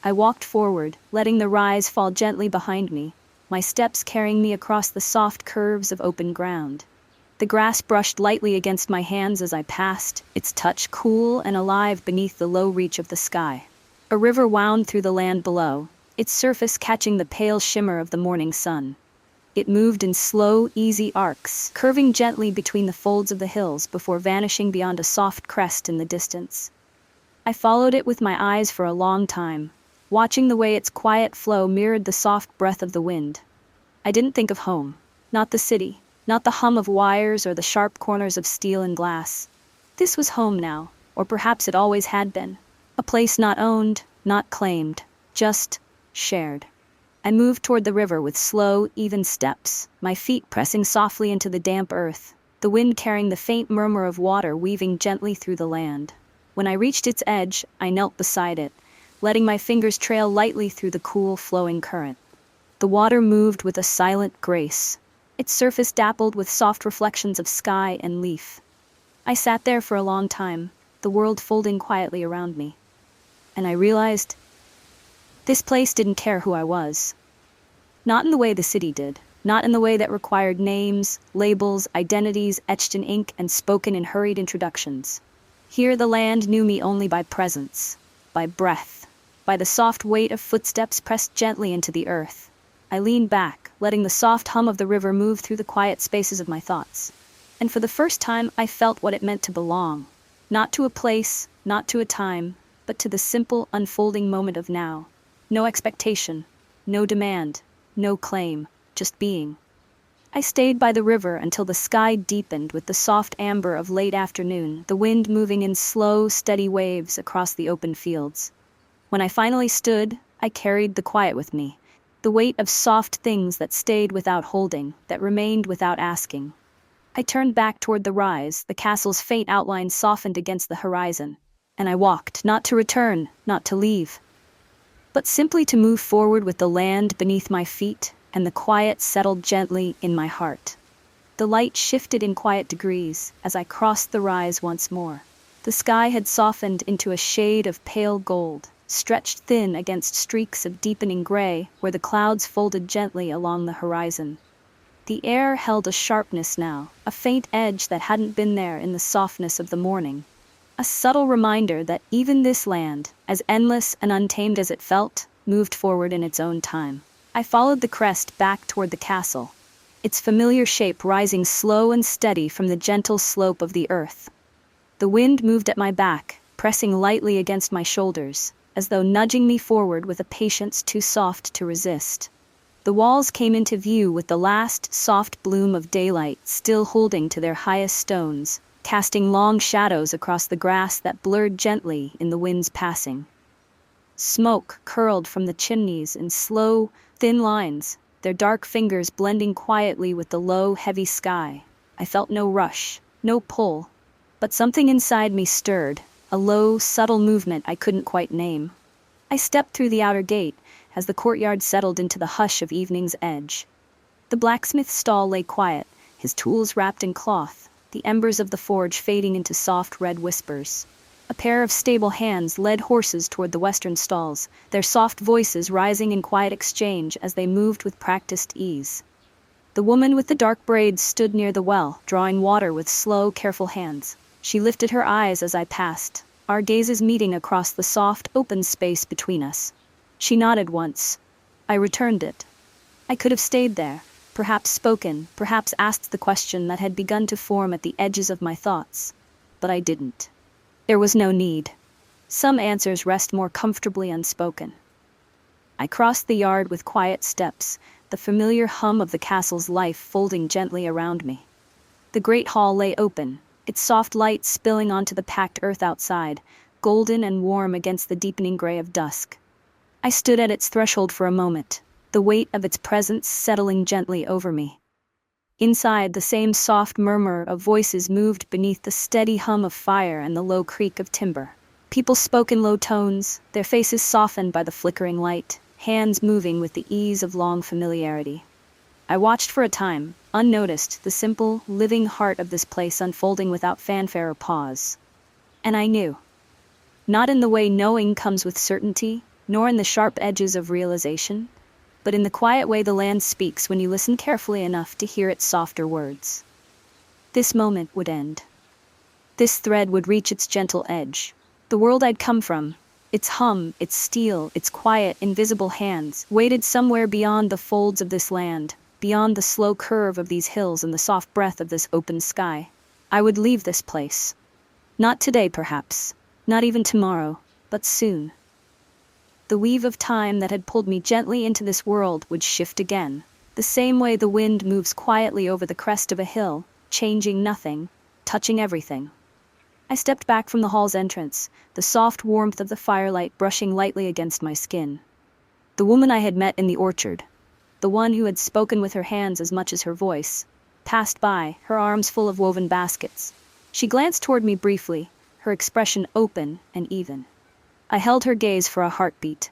I walked forward, letting the rise fall gently behind me, my steps carrying me across the soft curves of open ground. The grass brushed lightly against my hands as I passed, its touch cool and alive beneath the low reach of the sky. A river wound through the land below, its surface catching the pale shimmer of the morning sun. It moved in slow, easy arcs, curving gently between the folds of the hills before vanishing beyond a soft crest in the distance. I followed it with my eyes for a long time, watching the way its quiet flow mirrored the soft breath of the wind. I didn't think of home, not the city, not the hum of wires or the sharp corners of steel and glass. This was home now, or perhaps it always had been. A place not owned, not claimed, just shared. I moved toward the river with slow, even steps, my feet pressing softly into the damp earth, the wind carrying the faint murmur of water weaving gently through the land. When I reached its edge, I knelt beside it, letting my fingers trail lightly through the cool, flowing current. The water moved with a silent grace, its surface dappled with soft reflections of sky and leaf. I sat there for a long time, the world folding quietly around me. And I realized this place didn't care who I was. Not in the way the city did, not in the way that required names, labels, identities etched in ink and spoken in hurried introductions. Here the land knew me only by presence, by breath, by the soft weight of footsteps pressed gently into the earth. I leaned back, letting the soft hum of the river move through the quiet spaces of my thoughts. And for the first time, I felt what it meant to belong. Not to a place, not to a time, but to the simple, unfolding moment of now. No expectation, no demand, no claim, just being. I stayed by the river until the sky deepened with the soft amber of late afternoon, the wind moving in slow, steady waves across the open fields. When I finally stood, I carried the quiet with me, the weight of soft things that stayed without holding, that remained without asking. I turned back toward the rise, the castle's faint outline softened against the horizon, and I walked, not to return, not to leave, but simply to move forward with the land beneath my feet, and the quiet settled gently in my heart. The light shifted in quiet degrees as I crossed the rise once more. The sky had softened into a shade of pale gold, stretched thin against streaks of deepening gray where the clouds folded gently along the horizon. The air held a sharpness now, a faint edge that hadn't been there in the softness of the morning. A subtle reminder that even this land, as endless and untamed as it felt, moved forward in its own time. I followed the crest back toward the castle, its familiar shape rising slow and steady from the gentle slope of the earth. The wind moved at my back, pressing lightly against my shoulders, as though nudging me forward with a patience too soft to resist. The walls came into view with the last soft bloom of daylight still holding to their highest stones, casting long shadows across the grass that blurred gently in the wind's passing. Smoke curled from the chimneys in slow, thin lines, their dark fingers blending quietly with the low, heavy sky. I felt no rush, no pull, but something inside me stirred, a low, subtle movement I couldn't quite name. I stepped through the outer gate as the courtyard settled into the hush of evening's edge. The blacksmith's stall lay quiet, his tools wrapped in cloth, the embers of the forge fading into soft red whispers. A pair of stable hands led horses toward the western stalls, their soft voices rising in quiet exchange as they moved with practiced ease. The woman with the dark braids stood near the well, drawing water with slow, careful hands. She lifted her eyes as I passed, our gazes meeting across the soft, open space between us. She nodded once. I returned it. I could have stayed there, perhaps spoken, perhaps asked the question that had begun to form at the edges of my thoughts. But I didn't. There was no need. Some answers rest more comfortably unspoken. I crossed the yard with quiet steps, the familiar hum of the castle's life folding gently around me. The great hall lay open, its soft light spilling onto the packed earth outside, golden and warm against the deepening gray of dusk. I stood at its threshold for a moment, the weight of its presence settling gently over me. Inside, the same soft murmur of voices moved beneath the steady hum of fire and the low creak of timber. People spoke in low tones, their faces softened by the flickering light, hands moving with the ease of long familiarity. I watched for a time, unnoticed, the simple, living heart of this place unfolding without fanfare or pause. And I knew. Not in the way knowing comes with certainty, nor in the sharp edges of realization, but in the quiet way the land speaks when you listen carefully enough to hear its softer words. This moment would end. This thread would reach its gentle edge. The world I'd come from, its hum, its steel, its quiet, invisible hands, waited somewhere beyond the folds of this land, beyond the slow curve of these hills and the soft breath of this open sky. I would leave this place. Not today, perhaps. Not even tomorrow, but soon. The weave of time that had pulled me gently into this world would shift again, the same way the wind moves quietly over the crest of a hill, changing nothing, touching everything. I stepped back from the hall's entrance, the soft warmth of the firelight brushing lightly against my skin. The woman I had met in the orchard, the one who had spoken with her hands as much as her voice, passed by, her arms full of woven baskets. She glanced toward me briefly, her expression open and even. I held her gaze for a heartbeat,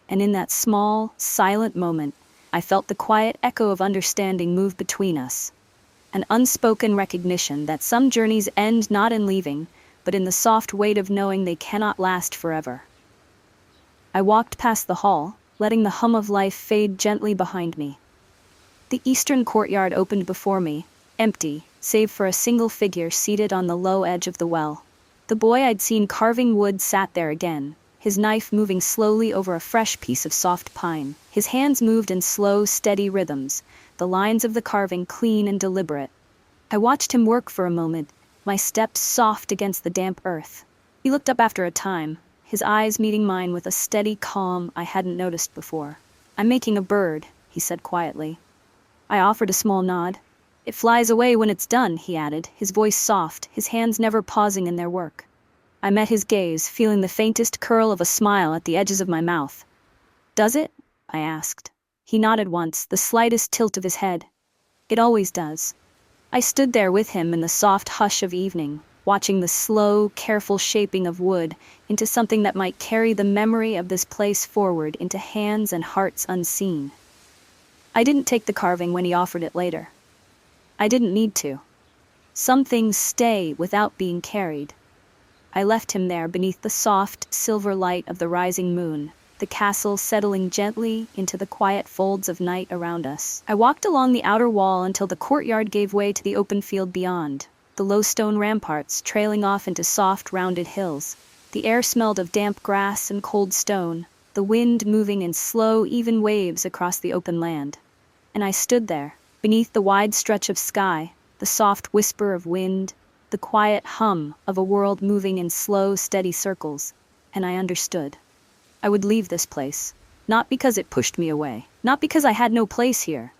and in that small, silent moment, I felt the quiet echo of understanding move between us, an unspoken recognition that some journeys end not in leaving, but in the soft weight of knowing they cannot last forever. I walked past the hall, letting the hum of life fade gently behind me. The eastern courtyard opened before me, empty, save for a single figure seated on the low edge of the well. The boy I'd seen carving wood sat there again, his knife moving slowly over a fresh piece of soft pine. His hands moved in slow, steady rhythms, the lines of the carving clean and deliberate. I watched him work for a moment, my steps soft against the damp earth. He looked up after a time, his eyes meeting mine with a steady calm I hadn't noticed before. "I'm making a bird," he said quietly. I offered a small nod. "It flies away when it's done," he added, his voice soft, his hands never pausing in their work. I met his gaze, feeling the faintest curl of a smile at the edges of my mouth. "Does it?" I asked. He nodded once, the slightest tilt of his head. "It always does." I stood there with him in the soft hush of evening, watching the slow, careful shaping of wood into something that might carry the memory of this place forward into hands and hearts unseen. I didn't take the carving when he offered it later. I didn't need to. Some things stay without being carried. I left him there beneath the soft, silver light of the rising moon, the castle settling gently into the quiet folds of night around us. I walked along the outer wall until the courtyard gave way to the open field beyond, the low stone ramparts trailing off into soft, rounded hills. The air smelled of damp grass and cold stone, the wind moving in slow, even waves across the open land. And I stood there, beneath the wide stretch of sky, the soft whisper of wind, the quiet hum of a world moving in slow, steady circles, and I understood. I would leave this place, not because it pushed me away, not because I had no place here,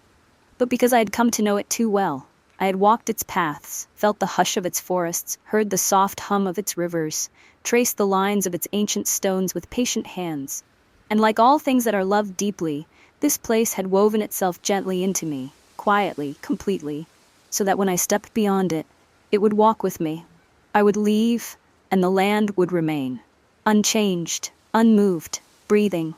but because I had come to know it too well. I had walked its paths, felt the hush of its forests, heard the soft hum of its rivers, traced the lines of its ancient stones with patient hands. And like all things that are loved deeply, this place had woven itself gently into me, quietly, completely, so that when I stepped beyond it, it would walk with me. I would leave, and the land would remain, unchanged, unmoved, breathing,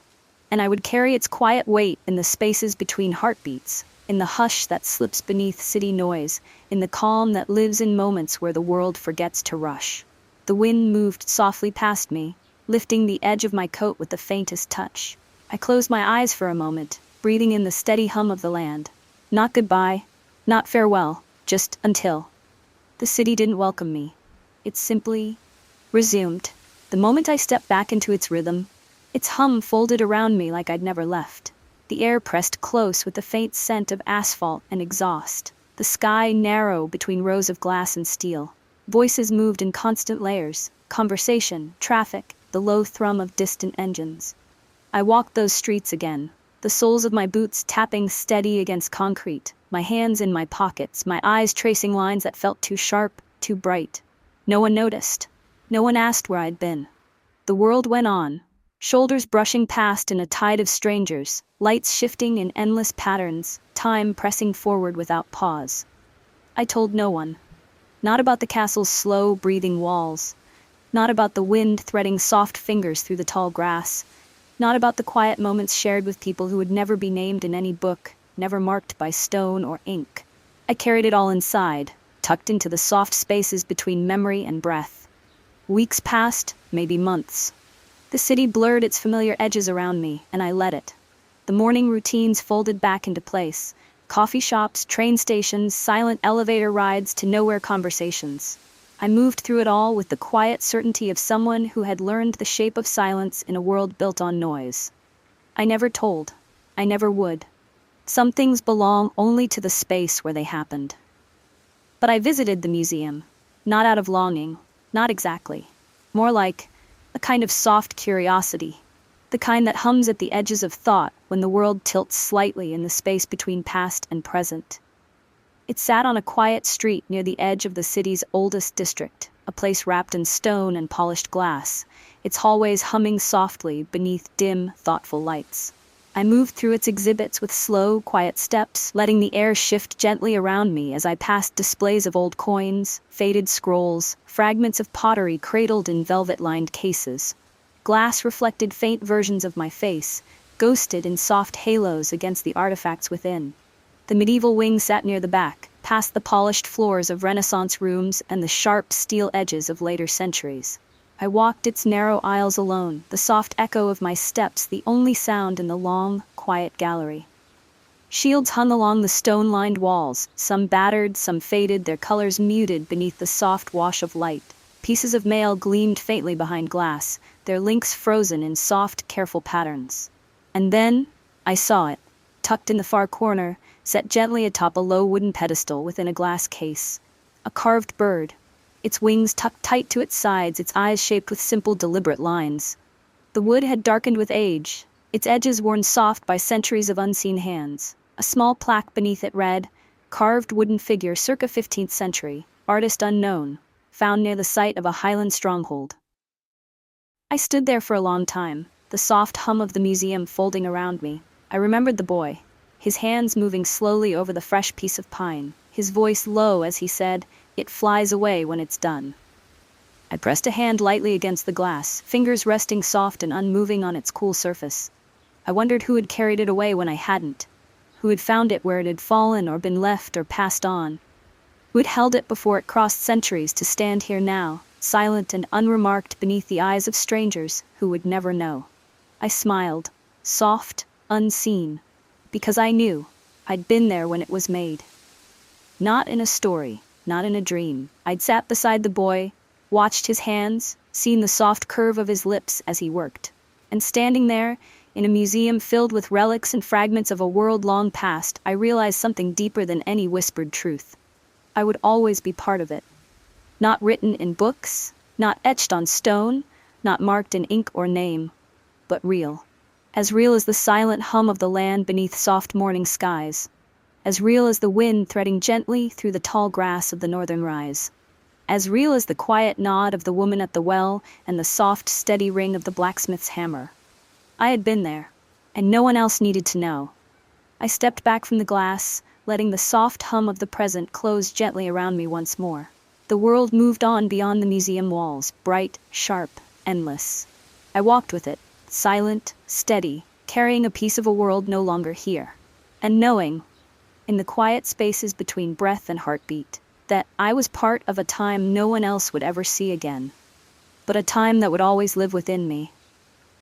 and I would carry its quiet weight in the spaces between heartbeats, in the hush that slips beneath city noise, in the calm that lives in moments where the world forgets to rush. The wind moved softly past me, lifting the edge of my coat with the faintest touch. I closed my eyes for a moment, breathing in the steady hum of the land. Not goodbye, not farewell, just until. The city didn't welcome me. It simply resumed. The moment I stepped back into its rhythm, its hum folded around me like I'd never left. The air pressed close with the faint scent of asphalt and exhaust. The sky narrow between rows of glass and steel. Voices moved in constant layers. Conversation, traffic, the low thrum of distant engines. I walked those streets again, the soles of my boots tapping steady against concrete, my hands in my pockets, my eyes tracing lines that felt too sharp, too bright. No one noticed. No one asked where I'd been. The world went on, shoulders brushing past in a tide of strangers, lights shifting in endless patterns, time pressing forward without pause. I told no one. Not about the castle's slow, breathing walls. Not about the wind threading soft fingers through the tall grass. Not about the quiet moments shared with people who would never be named in any book, never marked by stone or ink. I carried it all inside, tucked into the soft spaces between memory and breath. Weeks passed, maybe months. The city blurred its familiar edges around me, and I let it. The morning routines folded back into place. Coffee shops, train stations, silent elevator rides to nowhere conversations. I moved through it all with the quiet certainty of someone who had learned the shape of silence in a world built on noise. I never told. I never would. Some things belong only to the space where they happened. But I visited the museum, not out of longing, not exactly. More like a kind of soft curiosity, the kind that hums at the edges of thought when the world tilts slightly in the space between past and present. It sat on a quiet street near the edge of the city's oldest district, a place wrapped in stone and polished glass, its hallways humming softly beneath dim, thoughtful lights. I moved through its exhibits with slow, quiet steps, letting the air shift gently around me as I passed displays of old coins, faded scrolls, fragments of pottery cradled in velvet-lined cases. Glass reflected faint versions of my face, ghosted in soft halos against the artifacts within. The medieval wing sat near the back, past the polished floors of Renaissance rooms and the sharp steel edges of later centuries. I walked its narrow aisles alone, the soft echo of my steps the only sound in the long, quiet gallery. Shields hung along the stone-lined walls, some battered, some faded, their colors muted beneath the soft wash of light. Pieces of mail gleamed faintly behind glass, their links frozen in soft, careful patterns. And then, I saw it, tucked in the far corner, set gently atop a low wooden pedestal within a glass case. A carved bird, its wings tucked tight to its sides, its eyes shaped with simple, deliberate lines. The wood had darkened with age, its edges worn soft by centuries of unseen hands. A small plaque beneath it read, "Carved wooden figure circa 15th century, artist unknown, found near the site of a Highland stronghold." I stood there for a long time, the soft hum of the museum folding around me. I remembered the boy, his hands moving slowly over the fresh piece of pine, his voice low as he said, "It flies away when it's done." I pressed a hand lightly against the glass, fingers resting soft and unmoving on its cool surface. I wondered who had carried it away when I hadn't, who had found it where it had fallen or been left or passed on, who had held it before it crossed centuries to stand here now, silent and unremarked beneath the eyes of strangers who would never know. I smiled, soft, unseen, because I knew I'd been there when it was made. Not in a story, not in a dream. I'd sat beside the boy, watched his hands, seen the soft curve of his lips as he worked. And standing there, in a museum filled with relics and fragments of a world long past, I realized something deeper than any whispered truth. I would always be part of it. Not written in books, not etched on stone, not marked in ink or name, but real. As real as the silent hum of the land beneath soft morning skies. as real as the wind threading gently through the tall grass of the northern rise, as real as the quiet nod of the woman at the well and the soft, steady ring of the blacksmith's hammer. I had been there, and no one else needed to know. I stepped back from the glass, letting the soft hum of the present close gently around me once more. The world moved on beyond the museum walls, bright, sharp, endless. I walked with it, silent, steady, carrying a piece of a world no longer here. And knowing, in the quiet spaces between breath and heartbeat, that I was part of a time no one else would ever see again. But a time that would always live within me.